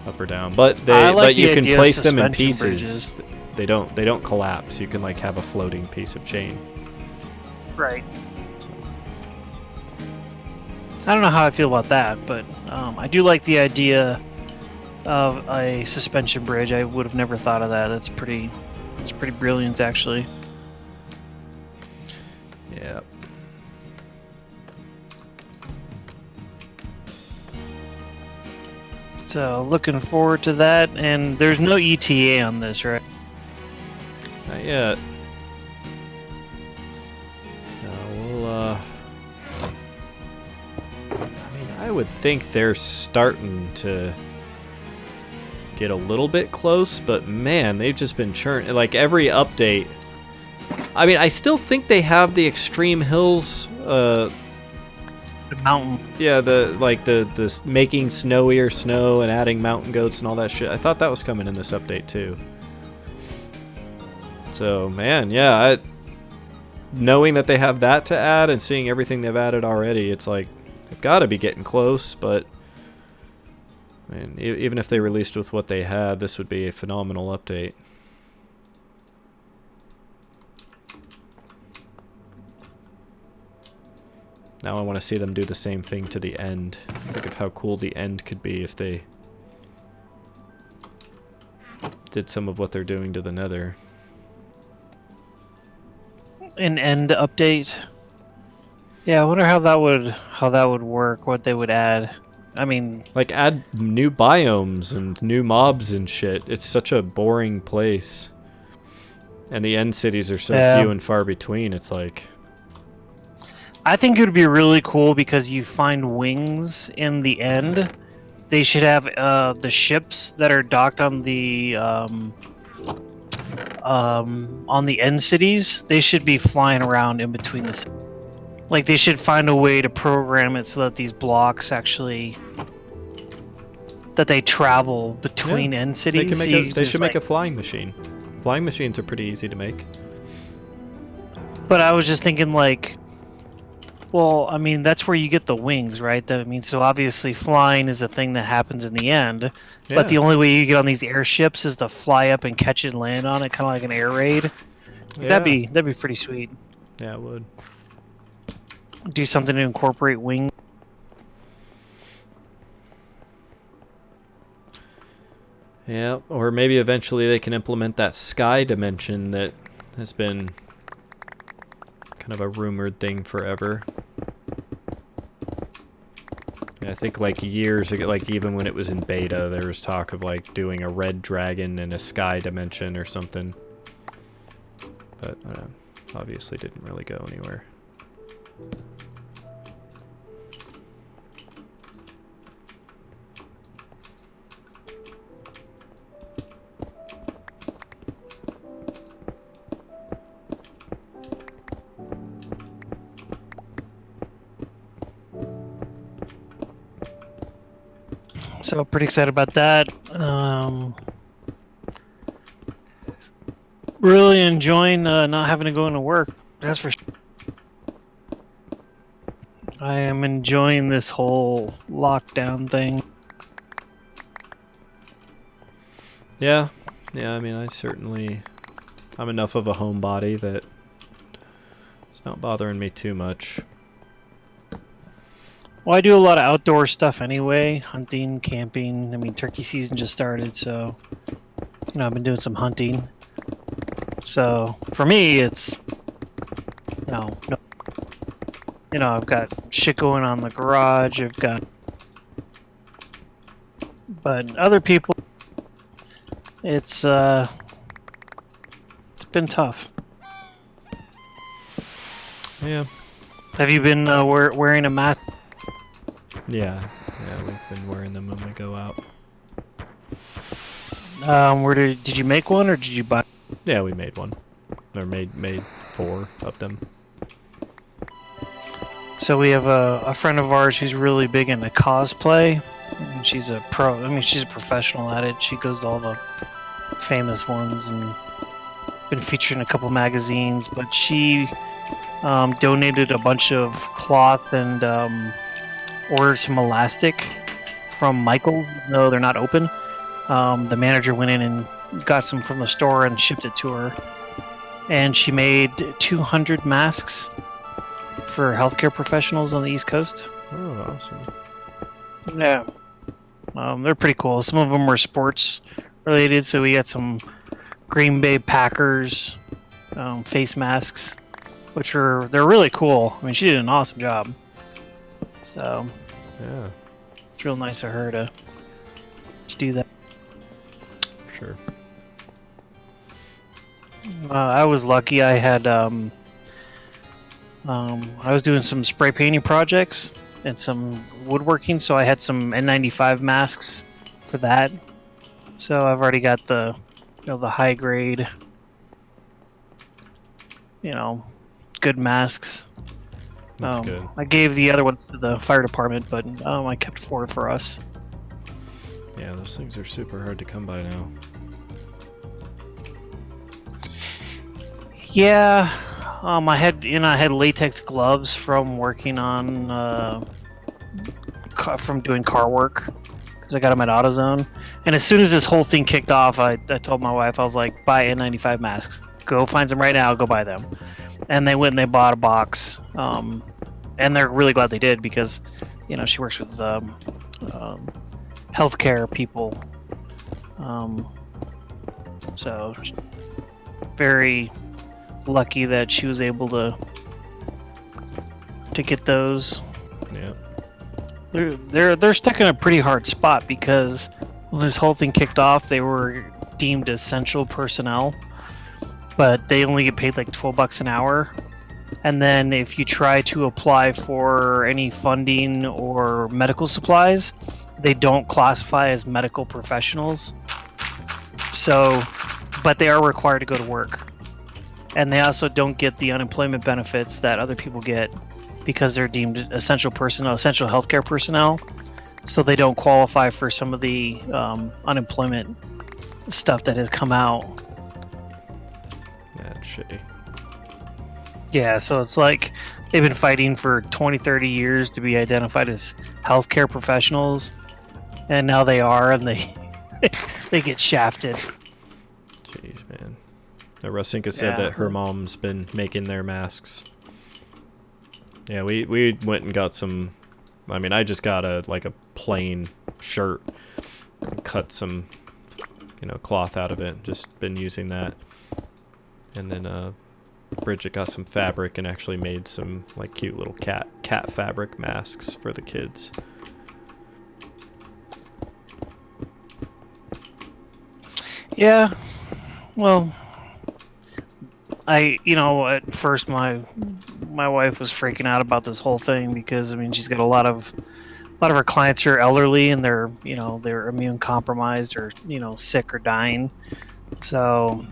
up or down. But you can place them in pieces. Bridges. They don't collapse. You can like have a floating piece of chain. Right. I don't know how I feel about that, but I do like the idea of a suspension bridge. I would have never thought of that. That's pretty brilliant, actually. Yeah. So looking forward to that. And there's no ETA on this, right? Not yet. We'll I would think they're starting to get a little bit close, but man, they've just been churning. Like every update. I mean, I still think they have the extreme hills. The mountain. Yeah, the making snowier snow and adding mountain goats and all that shit. I thought that was coming in this update too. So man, yeah, knowing that they have that to add and seeing everything they've added already, it's like they've got to be getting close. But I mean, even if they released with what they had, this would be a phenomenal update. now I want to see them do the same thing to the end. Think of how cool the end could be if they did some of what they're doing to the Nether. An end update. Yeah, I wonder how that would work. What they would add. I mean, like add new biomes and new mobs and shit. It's such a boring place, and the end cities are so few and far between. It's like, I think it would be really cool because you find wings in the end. They should have the ships that are docked on the end cities. They should be flying around in between the cities. Like, they should find a way to program it so that these blocks actually... that they travel between end cities. They should make a flying machine. Flying machines are pretty easy to make. But I was just thinking, like... Well, I mean, that's where you get the wings, right? So obviously flying is a thing that happens in the end. Yeah. But the only way you get on these airships is to fly up and catch it and land on it, kind of like an air raid. Yeah. That'd be pretty sweet. Yeah, it would. Do something to incorporate wings. Yeah, or maybe eventually they can implement that sky dimension that has been kind of a rumored thing forever. Yeah, I think like years ago, like even when it was in beta, there was talk of like doing a red dragon in a sky dimension or something. But obviously didn't really go anywhere. So pretty excited about that. Really enjoying not having to go into work. That's for sure. I am enjoying this whole lockdown thing. Yeah, I mean, I'm enough of a homebody that it's not bothering me too much. Well, I do a lot of outdoor stuff anyway, hunting, camping. I mean, turkey season just started, so I've been doing some hunting. So for me, it's I've got shit going on in the garage. But other people, it's been tough. Yeah. Have you been wearing a mask? Yeah, we've been wearing them when we go out. Did you make one or did you buy? Yeah, we made one. Or made 4 of them. So we have a friend of ours who's really big into cosplay. And she's a pro. I mean, she's a professional at it. She goes to all the famous ones and been featured in a couple magazines. But she donated a bunch of cloth and ordered some elastic from Michael's. No, they're not open. The manager went in and got some from the store and shipped it to her. And she made 200 masks for healthcare professionals on the East Coast. Oh, awesome. Yeah. They're pretty cool. Some of them were sports related, so we got some Green Bay Packers face masks, they're really cool. I mean, she did an awesome job. So, yeah, it's real nice of her to do that. Sure. I was lucky. I had I was doing some spray painting projects and some woodworking, so I had some N95 masks for that. So I've already got the the high grade good masks. That's good. I gave the other ones to the fire department, but I kept 4 for us. Yeah, those things are super hard to come by now. Yeah, I had latex gloves from working on from doing car work because I got them at AutoZone. And as soon as this whole thing kicked off, I told my wife, I was like, buy N95 masks. Go find them right now. Go buy them. And they went and they bought a box. And and they're really glad they did because, she works with healthcare people. So very lucky that she was able to get those. Yeah. They're stuck in a pretty hard spot because when this whole thing kicked off, they were deemed essential personnel, but they only get paid like $12 an hour. And then if you try to apply for any funding or medical supplies, they don't classify as medical professionals. So, but they are required to go to work. And they also don't get the unemployment benefits that other people get because they're deemed essential personnel, essential healthcare personnel. So they don't qualify for some of the unemployment stuff that has come out. That's shitty. Yeah, so it's like they've been fighting for 20, 30 years to be identified as healthcare professionals, and now they are, and they they get shafted. Jeez, man. Rasinka said that her mom's been making their masks. Yeah, we went and got some. I mean, I just got a plain shirt, and cut some, cloth out of it. Just been using that, and then Bridget got some fabric and actually made some cute little cat fabric masks for the kids. Yeah, well, at first my wife was freaking out about this whole thing because she's got a lot of her clients are elderly and they're immune compromised or sick or dying. So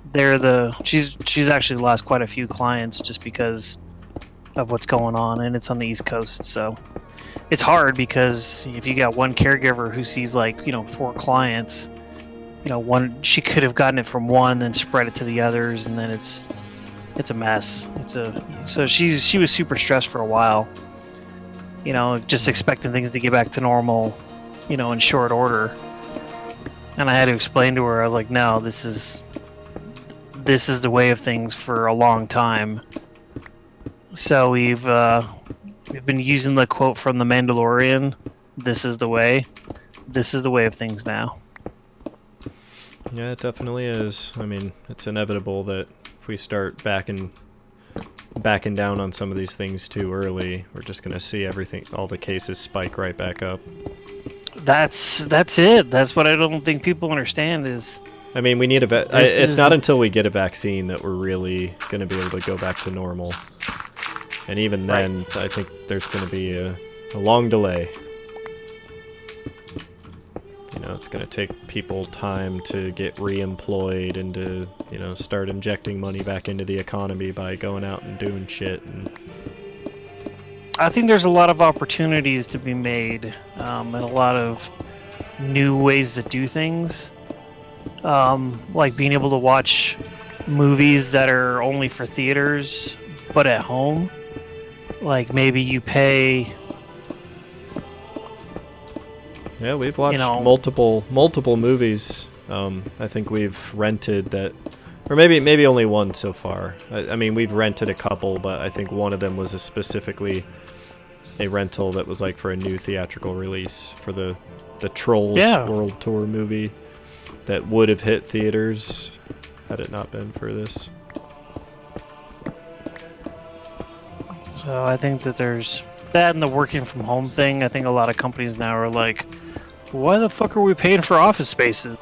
she's actually lost quite a few clients just because of what's going on, and it's on the East Coast. So it's hard because if you got one caregiver who sees 4 clients, one she could have gotten it from one and spread it to the others, and then it's a mess. So she was super stressed for a while. Just expecting things to get back to normal, in short order. And I had to explain to her, I was like, no, this is the way of things for a long time. So we've been using the quote from The Mandalorian, this is the way. This is the way of things now. Yeah, it definitely is. It's inevitable that if we start backing down on some of these things too early, we're just going to see all the cases spike right back up. That's it. That's what I don't think people understand is... we need it's not until we get a vaccine that we're really going to be able to go back to normal. And even then, right. I think there's going to be a long delay. It's going to take people time to get re-employed and to, start injecting money back into the economy by going out and doing shit. And I think there's a lot of opportunities to be made, and a lot of new ways to do things. Like being able to watch movies that are only for theaters, but at home. Like maybe you pay... Yeah, we've watched multiple movies. I think we've rented that, or maybe only one so far. We've rented a couple, but I think one of them was specifically a rental that was for a new theatrical release for the Trolls World Tour movie that would have hit theaters had it not been for this. So I think that there's that and the working from home thing. I think a lot of companies now are like, why the fuck are we paying for office spaces?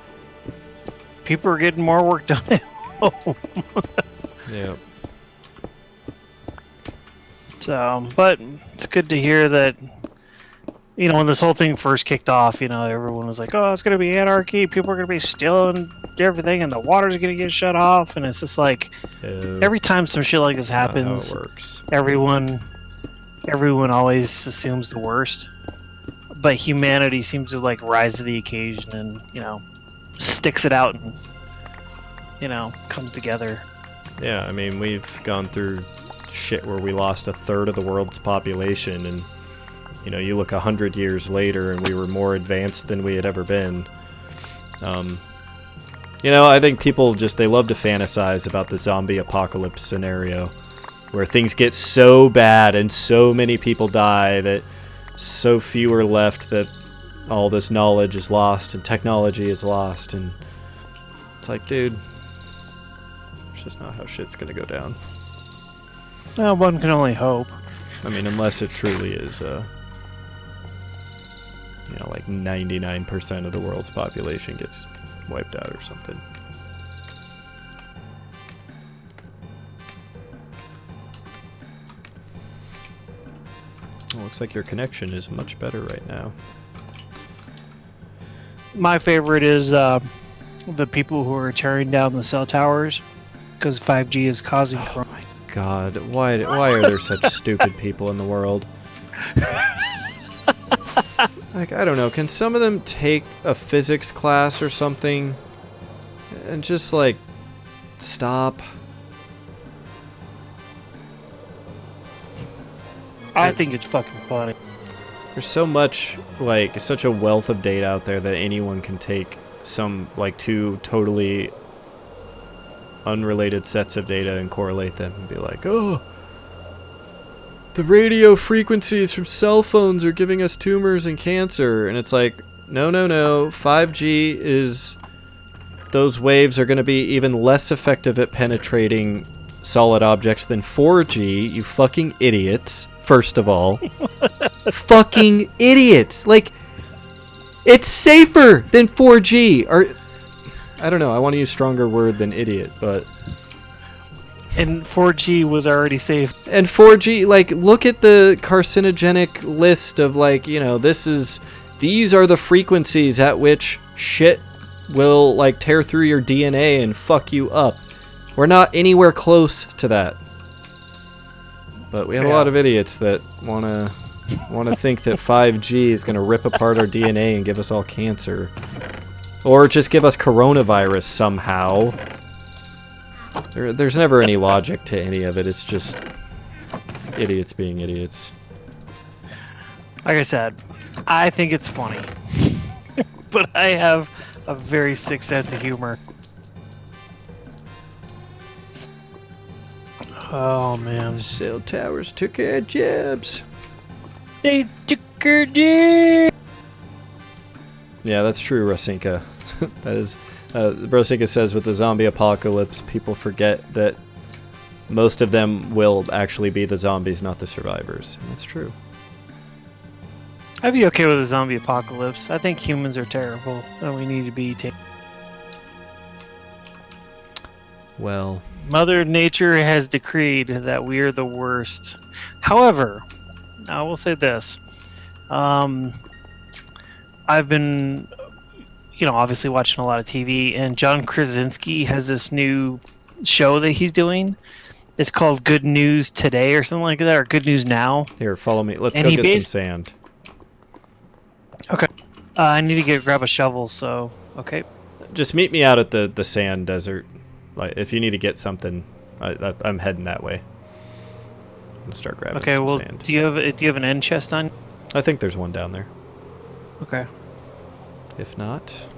People are getting more work done at home. Yeah. So, but it's good to hear that, when this whole thing first kicked off, everyone was like, oh, it's going to be anarchy. People are going to be stealing everything and the water's going to get shut off. And it's just like, every time some shit like this happens, how it works. Everyone always assumes the worst. But humanity seems to rise to the occasion and, sticks it out and, comes together. Yeah, we've gone through shit where we lost a third of the world's population, and you look 100 years later and we were more advanced than we had ever been. I think people they love to fantasize about the zombie apocalypse scenario where things get so bad and so many people die that so few are left that all this knowledge is lost and technology is lost, and it's like, dude, it's just not how shit's gonna go down. Well, one can only hope. I mean, unless it truly is, like 99% of the world's population gets wiped out or something. Well, looks like your connection is much better right now. My favorite is the people who are tearing down the cell towers because 5G is causing. Oh my God! Why are there such stupid people in the world? Like, I don't know. Can some of them take a physics class or something and just like stop? I think it's fucking funny. There's so much, like, such a wealth of data out there that anyone can take some, like, two totally unrelated sets of data and correlate them and be like, oh, the radio frequencies from cell phones are giving us tumors and cancer. And it's like, no. 5G is... Those waves are going to be even less effective at penetrating solid objects than 4G, you fucking idiots. First of all. Fucking idiots. Like, it's safer than 4G. Or, I don't know. I want to use a stronger word than idiot, but... And 4G was already safe. And 4G, like, look at the carcinogenic list of, like, these are the frequencies at which shit will, like, tear through your DNA and fuck you up. We're not anywhere close to that. But we have a lot of idiots that want to think that 5G is going to rip apart our DNA and give us all cancer. Or just give us coronavirus somehow. There's never any logic to any of it. It's just idiots being idiots. Like I said, I think it's funny. But I have a very sick sense of humor. Oh, man. Cell towers took our jobs. They took our jobs. Yeah, that's true, Rosinka. That is... Rosinka says with the zombie apocalypse, people forget that most of them will actually be the zombies, not the survivors. And that's true. I'd be okay with a zombie apocalypse. I think humans are terrible, and we need to be taken. Well... Mother Nature has decreed that we are the worst. However, I will say this. I've been... obviously watching a lot of TV, and John Krasinski has this new show that he's doing. It's called Good News Today or something like that, or Good News Now. Here, follow me. Let's And go he get some sand. Okay. I need to grab a shovel, so... Okay. Just meet me out at the sand desert. Like, if you need to get something, I'm heading that way. I'm gonna start grabbing some sand. Do you have an end chest on? I think there's one down there. Okay. If not...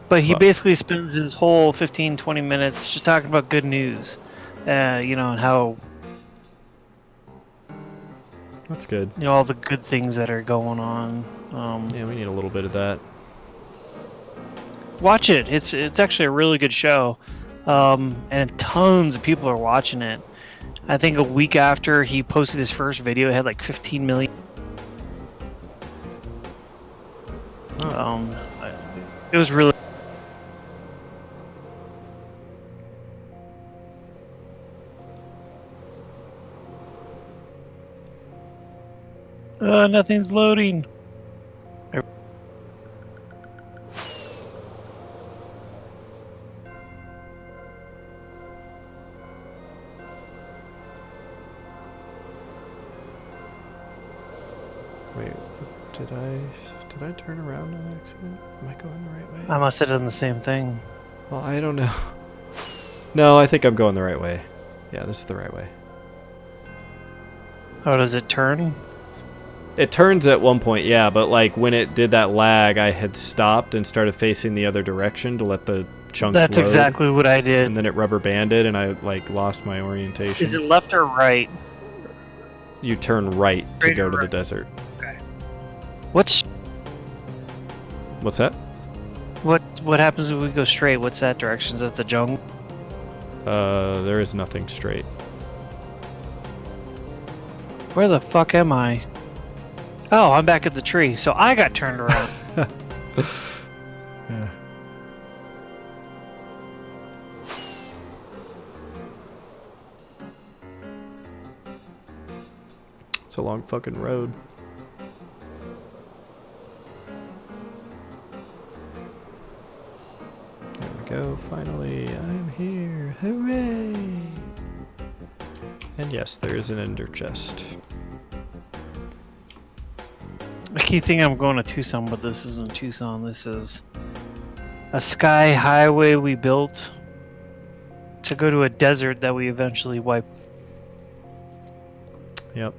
But he basically spends his whole 15-20 minutes just talking about good news. And how... That's good. all the good things that are going on. Yeah, we need a little bit of that. Watch it. It's actually a really good show. And tons of people are watching it. I think a week after he posted his first video, it had like 15 million. It was really... nothing's loading. Wait, did I turn around on accident? Am I going the right way? I must have done the same thing. Well, I don't know. No, I think I'm going the right way. Yeah, this is the right way. Oh, does it turn? It turns at one point, yeah, but like when it did that lag, I had stopped and started facing the other direction to let the chunks That's load, exactly what I did. and then it rubber banded, and I like lost my orientation. Is it left or right? You turn right to Straight go or to the right? desert. What's What's that? what happens if we go straight? What's that direction? Is that the jungle? There is nothing straight. Where the fuck am I? Oh, I'm back at the tree. So I got turned around. Yeah. It's a long fucking road. There we go. Finally, I'm here. Hooray! And yes, there is an ender chest. I keep thinking I'm going to Tucson, but this isn't Tucson. This is a sky highway we built to go to a desert that we eventually wiped. Yep.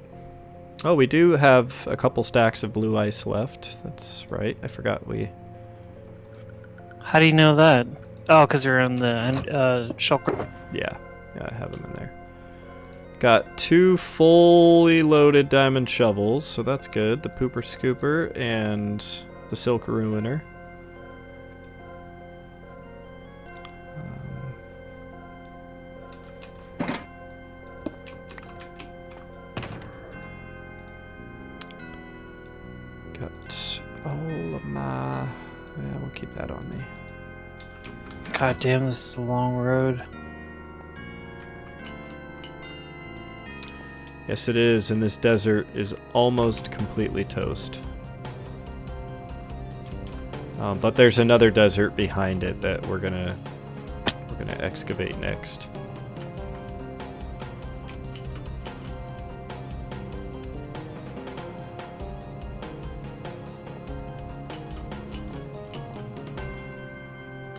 Oh, we do have a couple stacks of blue ice left. That's right. I forgot we... How do you know that? Oh, because they're in the shulker. Yeah, I have them in there. Got 2 fully loaded diamond shovels, so that's good. The Pooper Scooper and the Silk Ruiner. Got all of my... Yeah, we'll keep that on me. God damn, this is a long road. Yes, it is, and this desert is almost completely toast. But there's another desert behind it that we're gonna excavate next.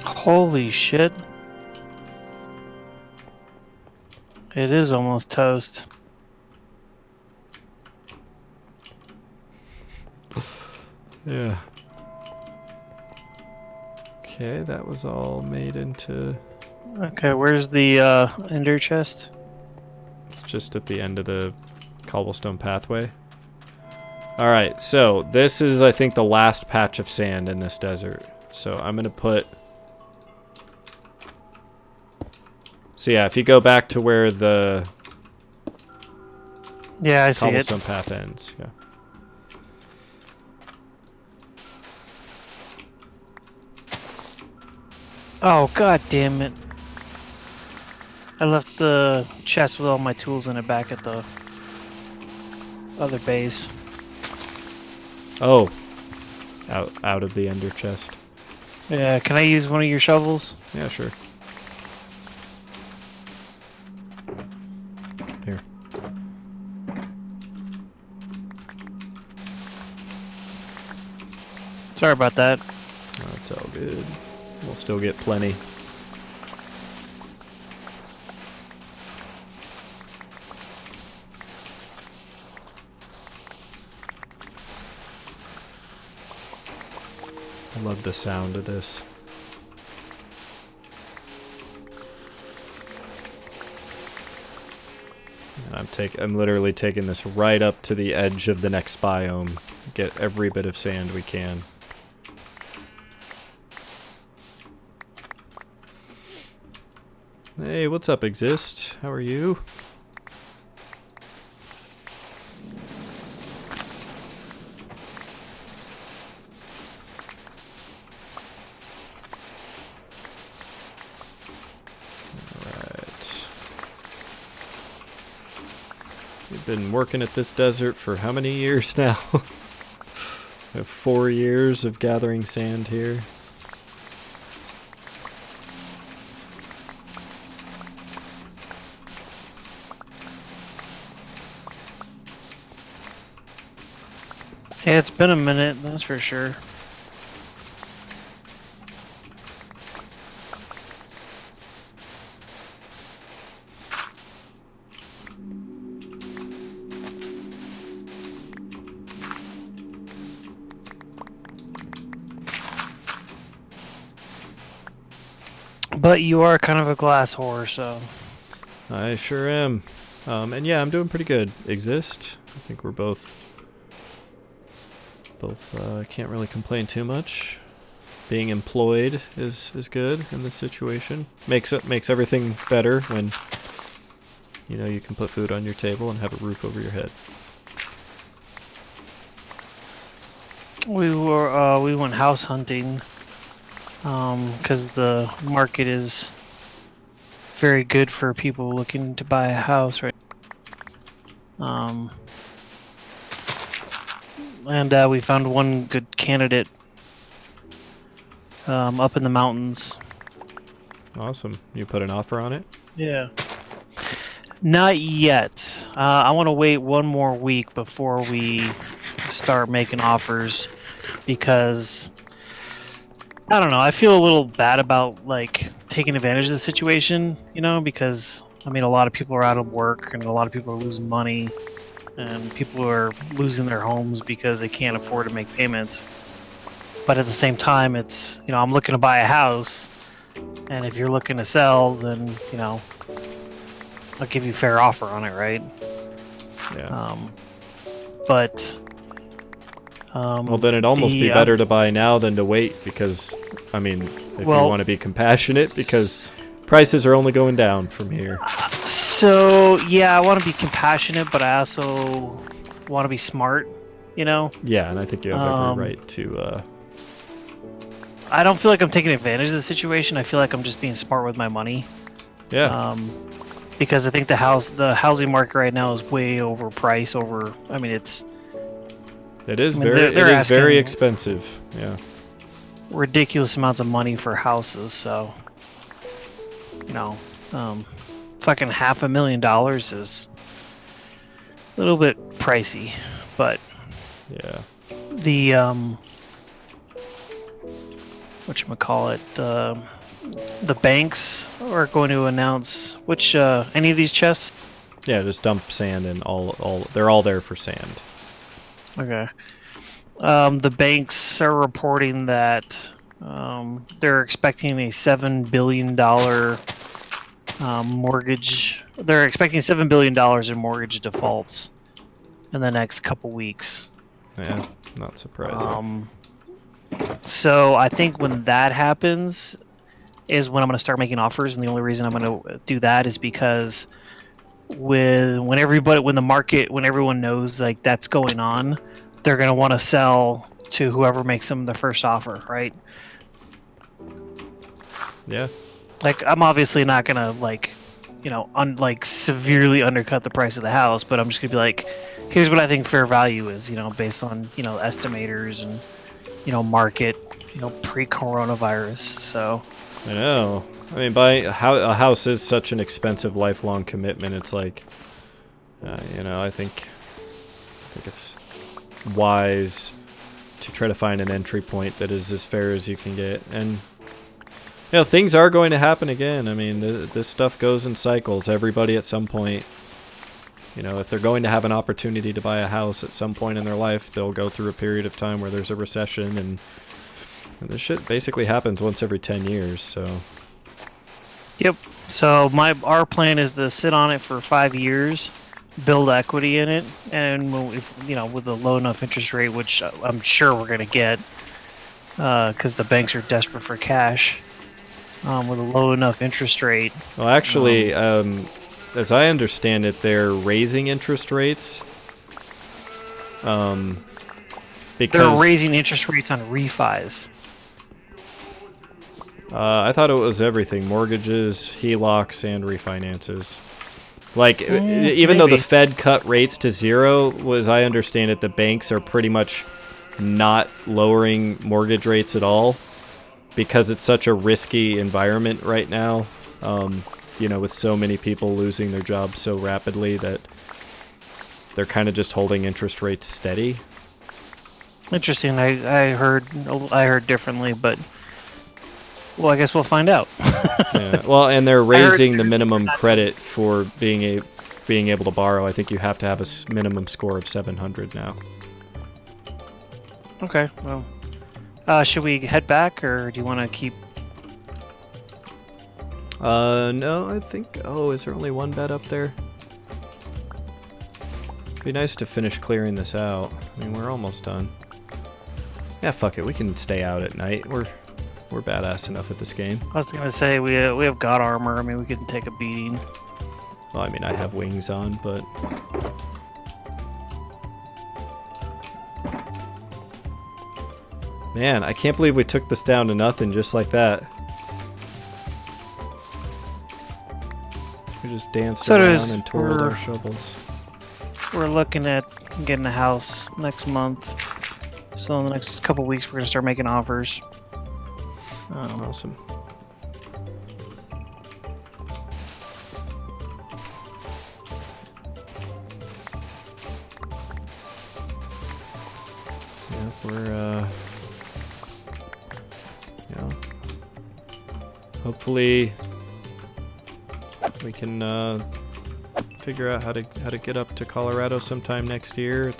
Holy shit. It is almost toast. Yeah. Okay, that was all made into... Okay, where's the ender chest? It's just at the end of the cobblestone pathway. Alright, so this is, I think, the last patch of sand in this desert. So I'm going to put... So yeah, if you go back to where the Yeah, I see it. cobblestone path ends. Yeah. Oh, god damn it. I left the chest with all my tools in it back at the other base. Oh. Out of the ender chest. Yeah, can I use one of your shovels? Yeah, sure. Here. Sorry about that. Oh, it's all good. We'll still get plenty. I love the sound of this. And I'm literally taking this right up to the edge of the next biome. Get every bit of sand we can. Hey, what's up, Exist? How are you? Alright. We've been working at this desert for how many years now? We have 4 years of gathering sand here. Yeah, it's been a minute, that's for sure. But you are kind of a glass whore, so. I sure am. And yeah, I'm doing pretty good. Exist. I think we're both can't really complain too much. Being employed is good in this situation. Makes everything better when you can put food on your table and have a roof over your head. We went house hunting because the market is very good for people looking to buy a house, right? And we found one good candidate up in the mountains. Awesome. You put an offer on it? Yeah. Not yet. I want to wait one more week before we start making offers because I don't know. I feel a little bad about like taking advantage of the situation, because I mean a lot of people are out of work and a lot of people are losing money and people are losing their homes because they can't afford to make payments. But at the same time, it's I'm looking to buy a house, and if you're looking to sell, then I'll give you a fair offer on it, right? Yeah. But well, then it'd almost be better to buy now than to wait because, I mean, if you want to be compassionate, because prices are only going down from here. So, yeah, I want to be compassionate, but I also want to be smart, Yeah, and I think you have every right to... I don't feel like I'm taking advantage of the situation. I feel like I'm just being smart with my money. Yeah. Because I think the housing market right now is way overpriced. It is very expensive. Yeah. Ridiculous amounts of money for houses. So, fucking $500,000 is a little bit pricey, but yeah. The whatchamacallit, the banks are going to announce which any of these chests. Yeah, just dump sand and they're all there for sand. Okay. The banks are reporting that they're expecting a $7 billion mortgage. They're expecting $7 billion in mortgage defaults in the next couple weeks. Yeah, not surprising. So I think when that happens is when I'm going to start making offers, and the only reason I'm going to do that is because when everyone knows like that's going on, they're going to want to sell to whoever makes them the first offer, right? Yeah. Like I'm obviously not going to severely undercut the price of the house, but I'm just going to be like, here's what I think fair value is, based on, estimators and, market, pre-coronavirus. So I know. I mean, a house is such an expensive lifelong commitment. It's like, I think it's wise to try to find an entry point that is as fair as you can get. And, things are going to happen again. I mean, this stuff goes in cycles. Everybody at some point, if they're going to have an opportunity to buy a house at some point in their life, they'll go through a period of time where there's a recession, and this shit basically happens once every 10 years, so... Yep. So our plan is to sit on it for 5 years, build equity in it, and with a low enough interest rate, which I'm sure we're going to get, because the banks are desperate for cash, with a low enough interest rate. Well, actually, as I understand it, they're raising interest rates. Because they're raising interest rates on refis. I thought it was everything: mortgages, HELOCs, and refinances. Like, even though the Fed cut rates to zero, as I understand it, the banks are pretty much not lowering mortgage rates at all because it's such a risky environment right now. With so many people losing their jobs so rapidly that they're kind of just holding interest rates steady. Interesting. I heard differently, but well, I guess we'll find out. Yeah. Well, and they're raising the minimum credit for being able to borrow. I think you have to have a minimum score of 700 now. Okay. Well, should we head back, or do you want to keep? No, I think... Oh, is there only one bed up there? It'd be nice to finish clearing this out. I mean, we're almost done. Yeah, fuck it. We can stay out at night. We're badass enough at this game. I was gonna say we have god armor. I mean, we can take a beating. Well, I mean, I have wings on, but... Man, I can't believe we took this down to nothing just like that. We just danced around and twirled our shovels. We're looking at getting a house next month. So in the next couple weeks, we're gonna start making offers. Awesome. Yeah, we're you know, hopefully we can figure out how to get up to Colorado sometime next year.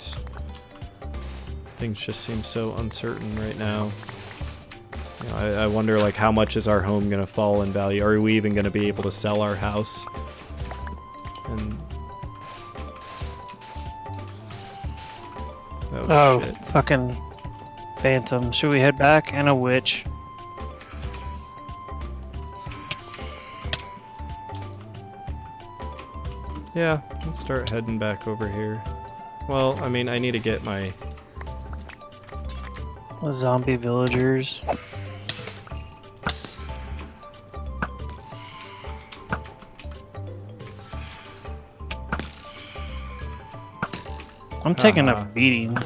Things just seem so uncertain right now. You know, I wonder, like, how much is our home gonna fall in value? Are we even gonna be able to sell our house? And oh shit. fucking phantom! Should we head back? And a witch. Yeah, let's start heading back over here. Well, I mean, I need to get my... Zombie villagers. I'm taking a beating.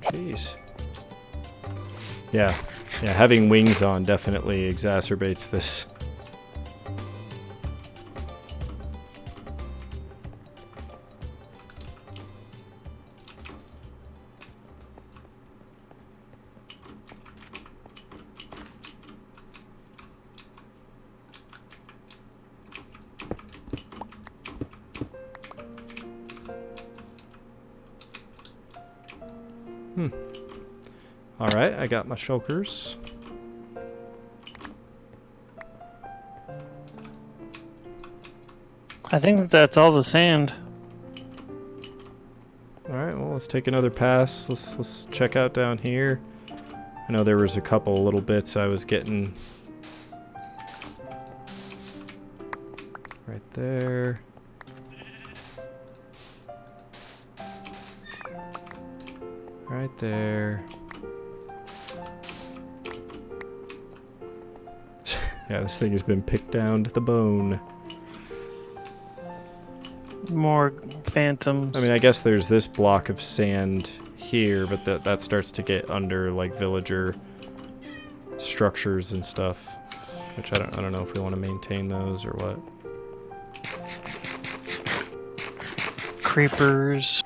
Jeez. Yeah, having wings on definitely exacerbates this. Alright, I got my shulkers. I think that's all the sand. Alright, well, let's take another pass. Let's check out down here. I know there was a couple little bits I was getting. Right there. Right there. Yeah, this thing has been picked down to the bone. More phantoms. I mean, I guess there's this block of sand here, but that starts to get under, like, villager structures and stuff, which I don't know if we want to maintain those or what. Creepers.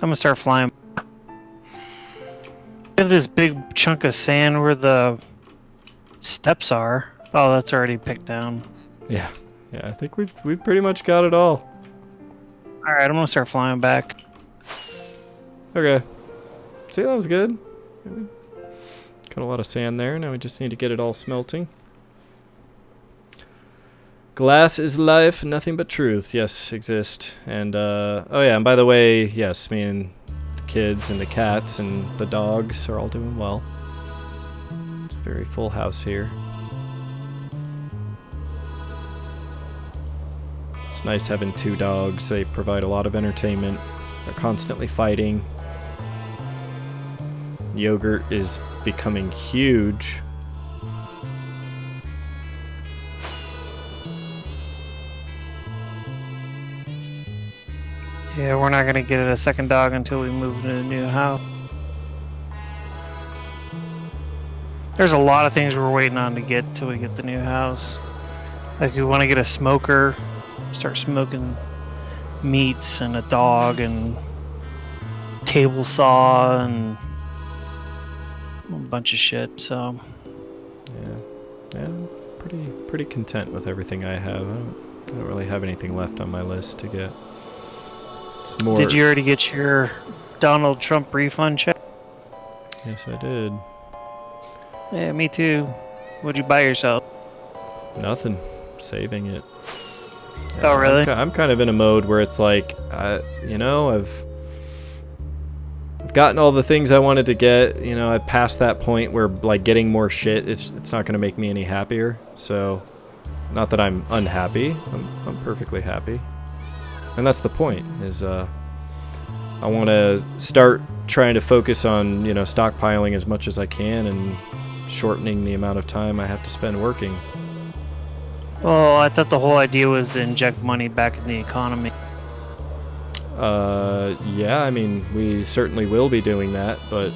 I'm gonna start flying. We have this big chunk of sand where the steps are. Oh, that's already picked down. Yeah, I think we've pretty much got it all. All right, I'm gonna start flying back. Okay. See, that was good. Got a lot of sand there. Now we just need to get it all smelting. Glass is life, nothing but truth. Yes, exist. And, oh yeah, and by the way, yes, me and the kids and the cats and the dogs are all doing well. It's a very full house here. It's nice having 2 dogs. They provide a lot of entertainment. They're constantly fighting. Yogurt is becoming huge. Yeah, we're not gonna get a second dog until we move into a new house. There's a lot of things we're waiting on to get till we get the new house. Like, we want to get a smoker, start smoking meats, and a dog, and table saw, and a bunch of shit. So Yeah, pretty content with everything I have. I don't really have anything left on my list to get. It's more. Did you already get your Donald Trump refund check? Yes, I did. Yeah, me too. What'd you buy yourself? Nothing. Saving it. Oh, really? I'm kind of in a mode where it's like, you know, I've gotten all the things I wanted to get. You know, I've passed that point where like getting more shit, it's not going to make me any happier. So, not that I'm unhappy. I'm perfectly happy. And that's the point. Is I want to start trying to focus on, you know, stockpiling as much as I can and shortening the amount of time I have to spend working. Oh, I thought the whole idea was to inject money back in the economy. Yeah, I mean, we certainly will be doing that, but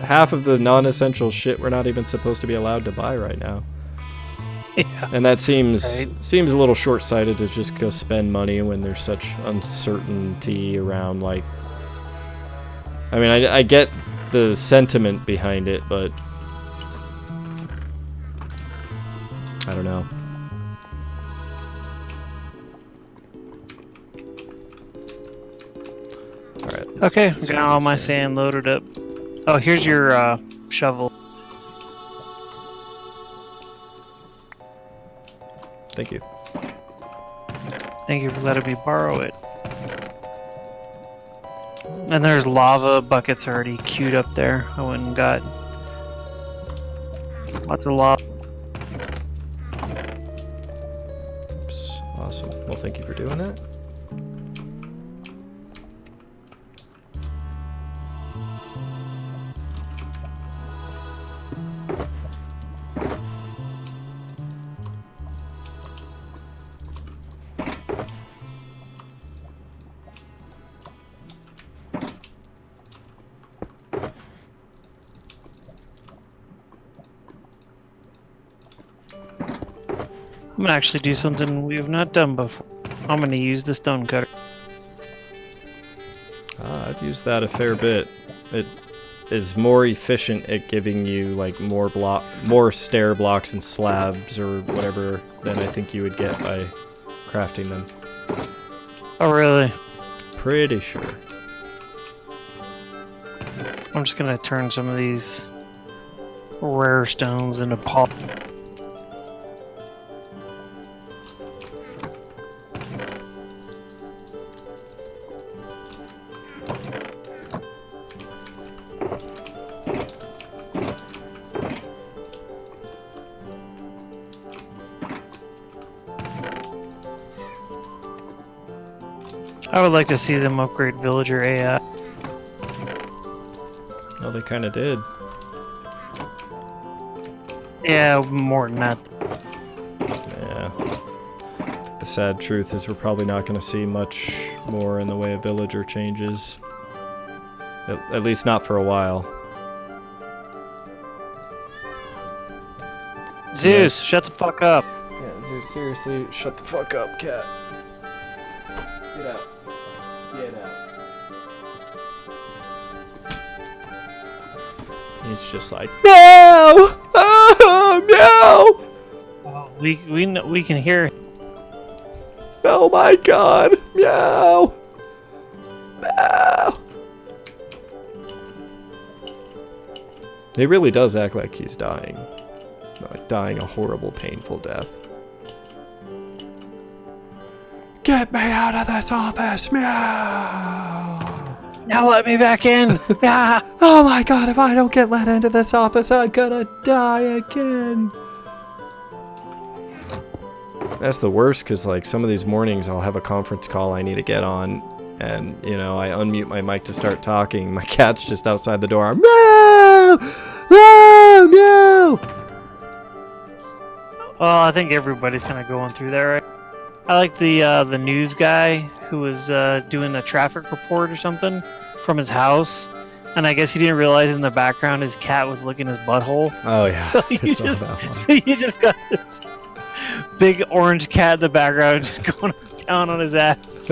half of the non-essential shit we're not even supposed to be allowed to buy right now. Yeah. And that seems Right. seems a little short-sighted to just go spend money when there's such uncertainty around, like... I mean, I get the sentiment behind it, but... I don't know. Alright. Okay, I got all my sand loaded up. Oh, here's your shovel. Thank you. Thank you for letting me borrow it. And there's lava buckets already queued up there. I went and got lots of lava. Oops. Awesome. Well, thank you for doing that. I'm gonna actually do something we have not done before. I'm gonna use the stone cutter. I've used that a fair bit. It is more efficient at giving you like more stair blocks and slabs or whatever than I think you would get by crafting them. Oh, really? Pretty sure. I'm just gonna turn some of these rare stones into pop. I would like to see them upgrade villager AI. Well, they kind of did. Yeah, more than that. Yeah. The sad truth is we're probably not going to see much more in the way of villager changes. At least not for a while. Zeus, Yes. shut the fuck up. Yeah, Zeus, seriously, shut the fuck up, cat. Get out. Get out. He's just like, meow! Ah, meow! Oh, we can hear. Oh my god! Meow! Meow! He really does act like he's dying. Like dying a horrible, painful death. Get me out of this office! Meow! Now let me back in. Ah. Oh my god, if I don't get let into this office, I'm gonna die again! That's the worst, because like some of these mornings I'll have a conference call I need to get on, and you know, I unmute my mic to start talking. My cat's just outside the door. Meow! Meow! Meow! Well, I think everybody's kind of going through that, right? I like the news guy who was doing a traffic report or something from his house, and I guess he didn't realize in the background his cat was licking his butthole. Oh yeah, So I saw that one. so you just got this big orange cat in the background just going down on his ass.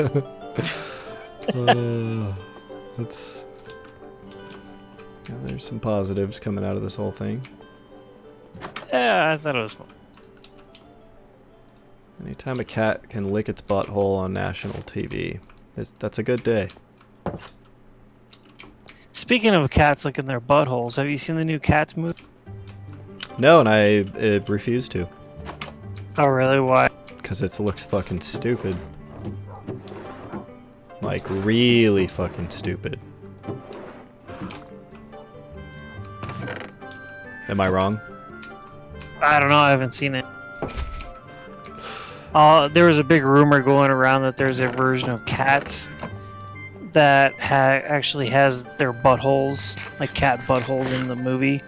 That's... Yeah, there's some positives coming out of this whole thing. Yeah, I thought it was fun. Anytime a cat can lick its butthole on national TV, that's a good day. Speaking of cats licking their buttholes, have you seen the new Cats movie? No, and I refuse to. Oh, really? Why? Because it looks fucking stupid. Like, really fucking stupid. Am I wrong? I don't know. I haven't seen it. There was a big rumor going around that there's a version of Cats that actually has their buttholes, like cat buttholes, in the movie.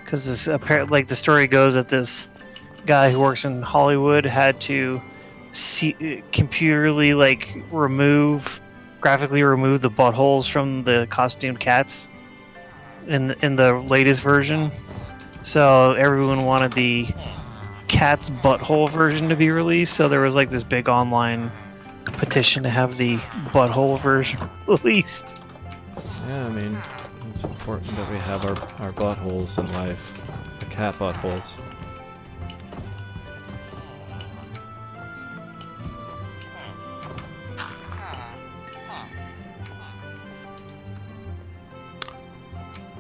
Because this apparently, like the story goes, that this guy who works in Hollywood had to computerly graphically remove the buttholes from the costumed cats in the latest version. So everyone wanted the cat's butthole version to be released. So there was like this big online petition to have the butthole version released. Yeah, I mean, it's important that we have our buttholes in life. The cat buttholes.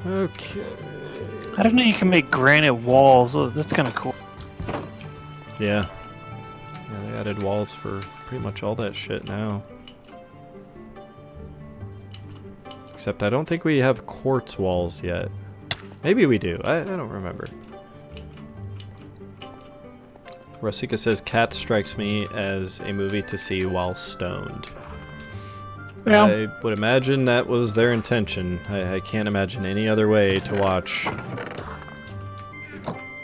Okay. I don't know. You can make granite walls. Oh, that's kind of cool. Yeah. Yeah, they added walls for pretty much all that shit now. Except I don't think we have quartz walls yet. Maybe we do. I don't remember. Rasika says, Cat strikes me as a movie to see while stoned. Yeah. I would imagine that was their intention. I can't imagine any other way to watch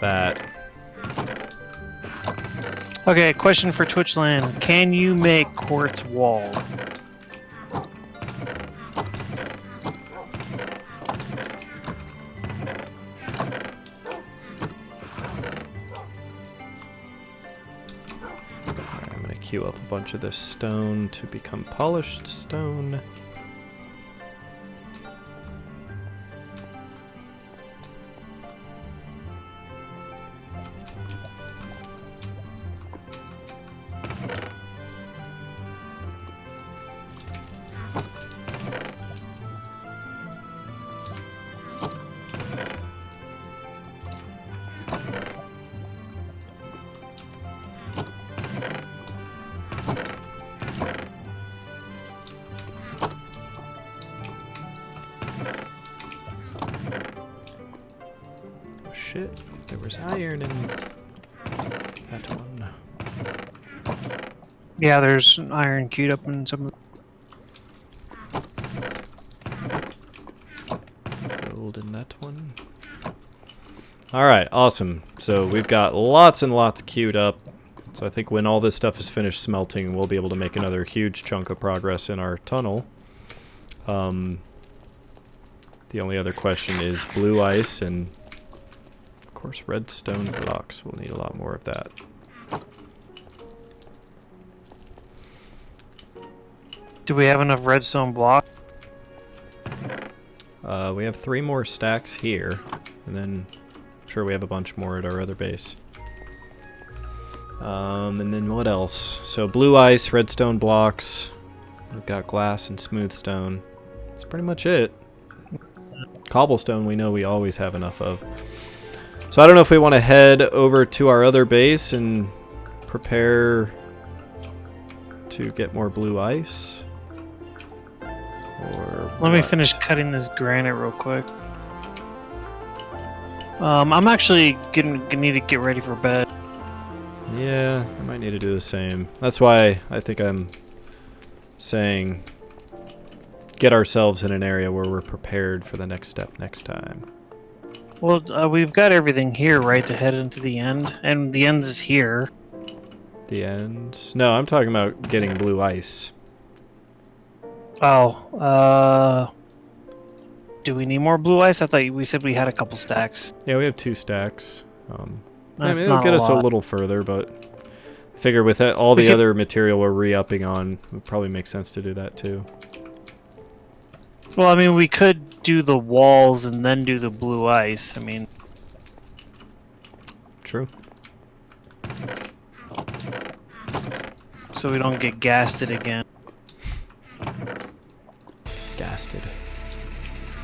that. Okay, question for Twitchland. Can you make quartz wall? I'm gonna queue up a bunch of this stone to become polished stone. Shit, there was iron in that one. Yeah, there's iron queued up in some. Gold in that one. Alright, awesome. So we've got lots and lots queued up. So I think when all this stuff is finished smelting, we'll be able to make another huge chunk of progress in our tunnel. The only other question is blue ice and, of course, redstone blocks. We'll need a lot more of that. Do we have enough redstone block? We have 3 more stacks here, and then I'm sure we have a bunch more at our other base. And then what else? So blue ice, redstone blocks. We've got glass and smooth stone. That's pretty much it. Cobblestone we know we always have enough of. So I don't know if we want to head over to our other base and prepare to get more blue ice. Or Let me what? finish cutting this granite real quick. I'm actually gonna need to get ready for bed. Yeah, I might need to do the same. That's why I think I'm saying get ourselves in an area where we're prepared for the next step next time. Well, we've got everything here, right, to head into the end, and the end is here. The end? No, I'm talking about getting blue ice. Oh, do we need more blue ice? I thought we said we had a couple stacks. Yeah, we have 2 stacks. I That's mean, it'll not get a us a lot. little further, but I figure with that, all We the could- other material we're re-upping on, it would probably make sense to do that too. Well, I mean, we could do the walls and then do the blue ice. I mean, true. So we don't get gasted again. Gasted.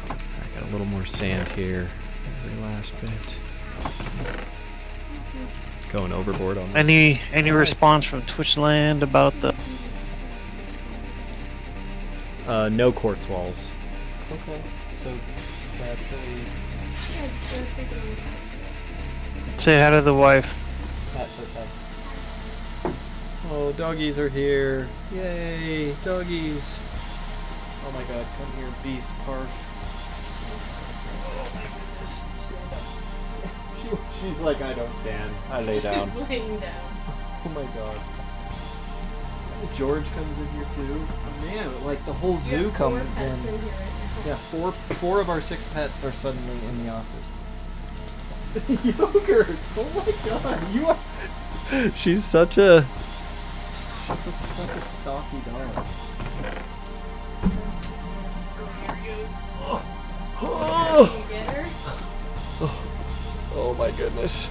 I got a little more sand here. Every last bit. Going overboard on this. Any response from Twitchland about the? No quartz walls. Okay, so naturally, Yeah, I was thinking of that. Say hi to the wife. Pat says hi. Oh, doggies are here. Yay, doggies. Oh my god, come here, beast, parf. She's like, I don't stand. I lay down. She's laying down. Oh my god. George comes in here too. Oh man, like the whole zoo You have 4 comes pets in. in here right now. Yeah, four of our 6 pets are suddenly in the office. Yogurt! Oh my god, you are She's such a... such a stocky dog. Can you get her? Oh my goodness.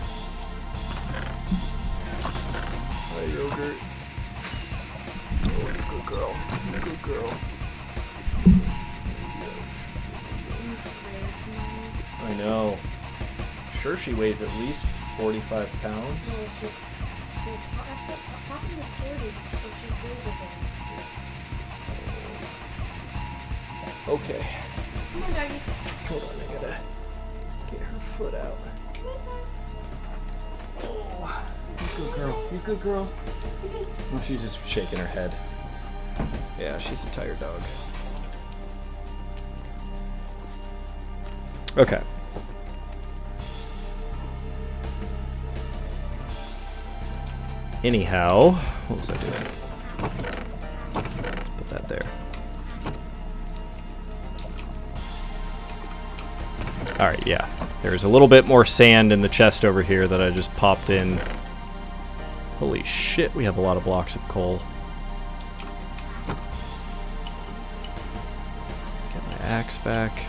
Hi, Yogurt. Oh, you good girl. You good girl. I know. I'm sure she weighs at least 45 pounds. No, it's just. That's what Poppy was 40, so she's bigger than. Okay. Come on, doggies. Hold on, I gotta get her foot out. Oh, you good girl. You good girl. Oh, she's just shaking her head. Yeah, she's a tired dog. Okay. Anyhow, what was I doing? Let's put that there. Alright, yeah. There's a little bit more sand in the chest over here that I just popped in. Holy shit, we have a lot of blocks of coal. Get my axe back.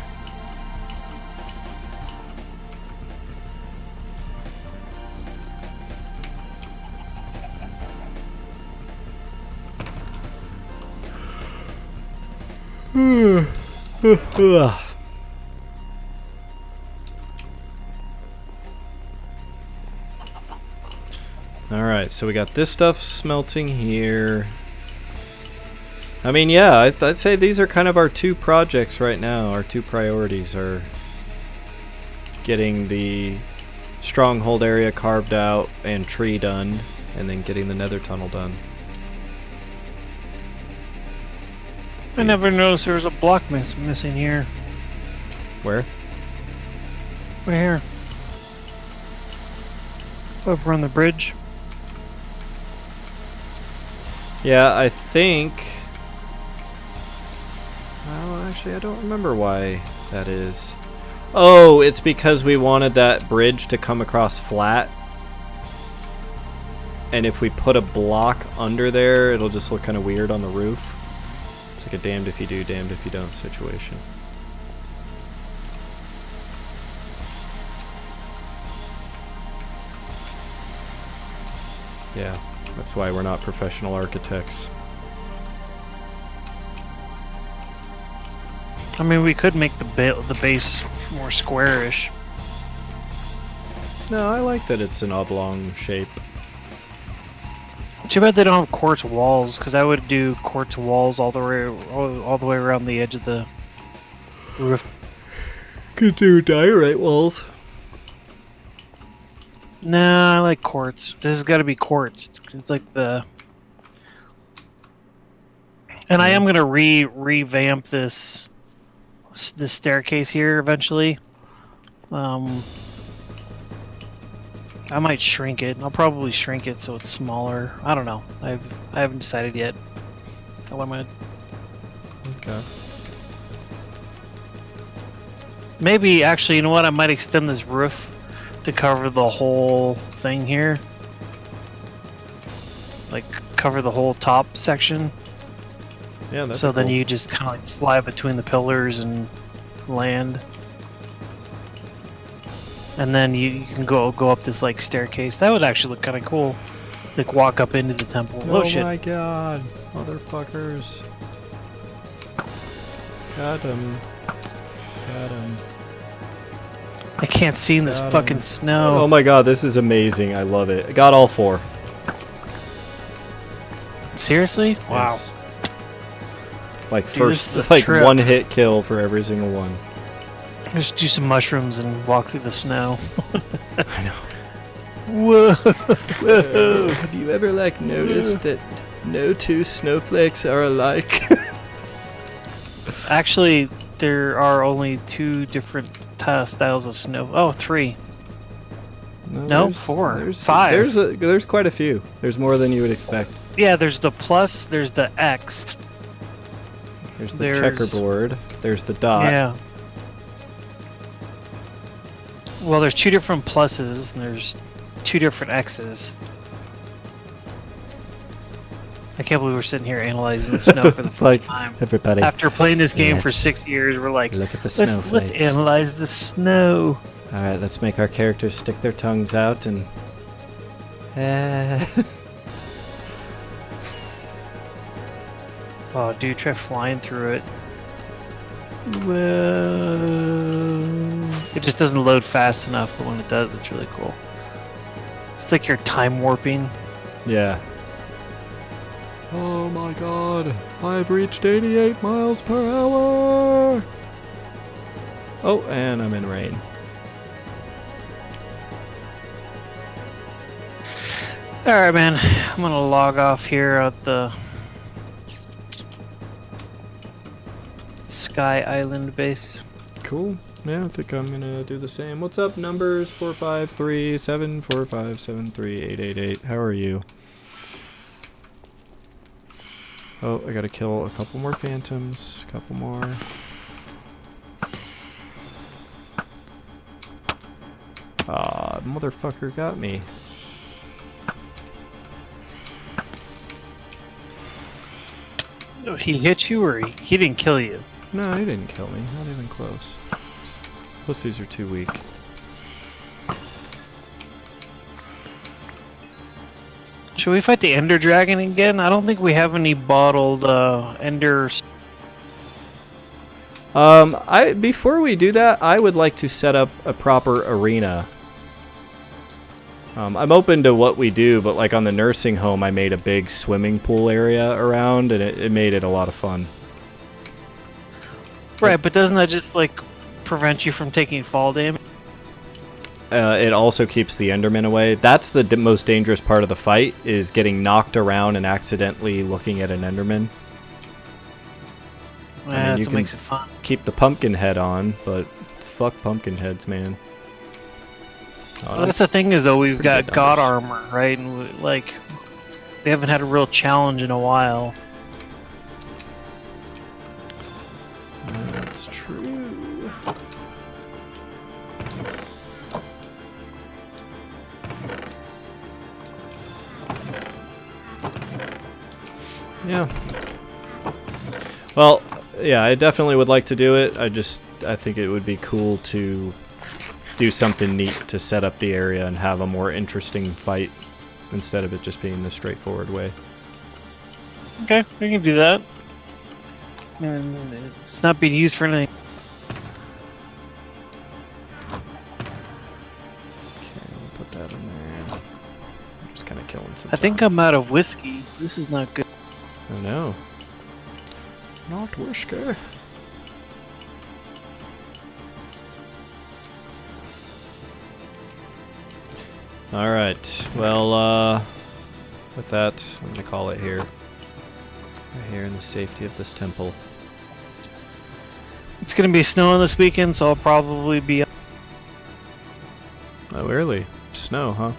Alright, so we got this stuff smelting here. I mean, yeah, I'd say these are kind of our 2 projects right now. Our 2 priorities are getting the stronghold area carved out and tree done, and then getting the nether tunnel done. I never noticed there was a block missing here. Where? Right here. Over on the bridge. Yeah, I think... Well, actually, I don't remember why that is. Oh, it's because we wanted that bridge to come across flat. And if we put a block under there, it'll just look kind of weird on the roof. It's like a damned if you do, damned if you don't situation. Yeah, that's why we're not professional architects. I mean, we could make the base more squarish. No, I like that it's an oblong shape. Too bad they don't have quartz walls, because I would do quartz walls all the way around the edge of the roof. Could do diorite walls. Nah, I like quartz. This has got to be quartz. It's like the. And I am gonna revamp this staircase here eventually. I might shrink it. I'll probably shrink it so it's smaller. I don't know. I haven't decided yet. What am I? Okay. Maybe actually, you know what? I might extend this roof to cover the whole thing here. Like cover the whole top section. Yeah, that's So then cool. you just kind of like fly between the pillars and land. and then you can go up this like staircase. That would actually look kind of cool. Like walk up into the temple. Oh, shit! my god, motherfuckers! Got him. Got him. I can't see in this Got fucking him. snow. Oh my god, this is amazing. I love it. I got all 4. Seriously? Wow. Yes. Like Dude, this is first, a like trip. 1 hit kill for every single one. Just do some mushrooms and walk through the snow. I know. Whoa! Have you ever like noticed that no 2 snowflakes are alike? Actually, there are only 2 different styles of snow. Oh, 3. No, there's- 4. There's 5. There's quite a few. There's more than you would expect. Yeah, there's the plus, there's the X. There's the There's- checkerboard. There's the dot. Yeah. Well, there's 2 different pluses, and there's 2 different X's. I can't believe we're sitting here analyzing the snow for the It's like, first time. everybody, After playing this game for let's 6 years, we're like, look at the let's snowflakes. analyze the snow. All right, let's make our characters stick their tongues out and. Oh, dude, try flying through it. Whoa. It just doesn't load fast enough, but when it does, it's really cool. It's like you're time warping. Yeah. Oh my god, I've reached 88 miles per hour! Oh, and I'm in rain. Alright, man. I'm gonna log off here at the Sky Island base. Cool. Yeah, I think I'm gonna do the same. What's up, numbers? 453-745-73888. How are you? Oh, I gotta kill a couple more phantoms. A couple more. Ah, motherfucker got me. Oh, he hit you, or he didn't kill you? No, he didn't kill me. Not even close. Pussies are too weak. Should we fight the Ender Dragon again? I don't think we have any bottled Ender. Before we do that, I would like to set up a proper arena. I'm open to what we do, but like on the nursing home, I made a big swimming pool area around, and it made it a lot of fun. Right, but doesn't that just like prevent you from taking fall damage? It also keeps the Enderman away. That's the most dangerous part of the fight, is getting knocked around and accidentally looking at an Enderman. Yeah, you that's what can- makes it fun. Keep the pumpkin head on, but fuck pumpkin heads, man. Well, that's the thing is though, we've pretty got good God numbers. armor, right? And we haven't had a real challenge in a while. That's true. Yeah. Well, yeah, I definitely would like to do it. I think it would be cool to do something neat to set up the area and have a more interesting fight instead of it just being the straightforward way. Okay, we can do that. And it's not being used for anything. Okay, I'll put that in there. I'm just kind of killing some I think time. I'm out of whiskey. This is not good. Oh no. Not whiskey. Alright, well, with that, I'm gonna call it here. Right here in the safety of this temple. It's gonna be snowing this weekend, so I'll probably be. Oh, really? Snow, huh?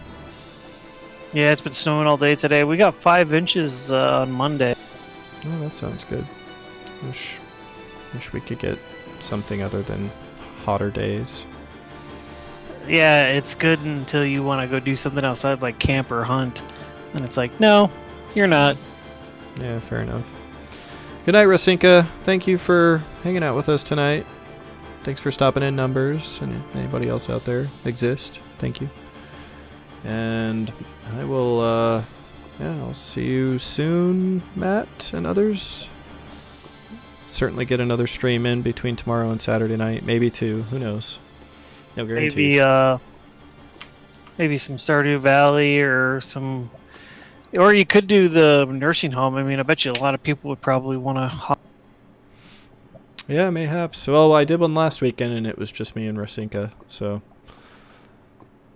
Yeah, it's been snowing all day today. We got 5 inches on Monday. Oh, that sounds good. Wish we could get something other than hotter days. Yeah, it's good until you want to go do something outside like camp or hunt. And it's like, no, you're not. Yeah, fair enough. Good night, Rosinka. Thank you for hanging out with us tonight. thanks for stopping in, Numbers, and anybody else out there. Exist. Thank you. And I will, yeah, I'll see you soon, Matt and others. Certainly get another stream in between tomorrow and Saturday night. Maybe two. Who knows? No guarantees. Maybe some Stardew Valley or some... Or you could do the nursing home. I mean, I bet you a lot of people would probably want to hop. Yeah, mayhaps. Well, I did one last weekend, and it was just me and Rasinka, so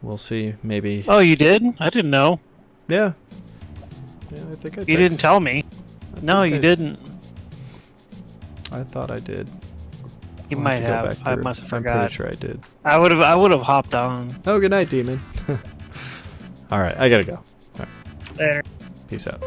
we'll see. Maybe. Oh, you did? I didn't know. Yeah. Yeah, I think I. You didn't tell me. No, you didn't. I thought I did. You I'll might to go have. back I through it. must have I'm forgot. pretty sure I did. I would have hopped on. Oh, good night, Demon. All right, I gotta go. All right. Later. Peace out.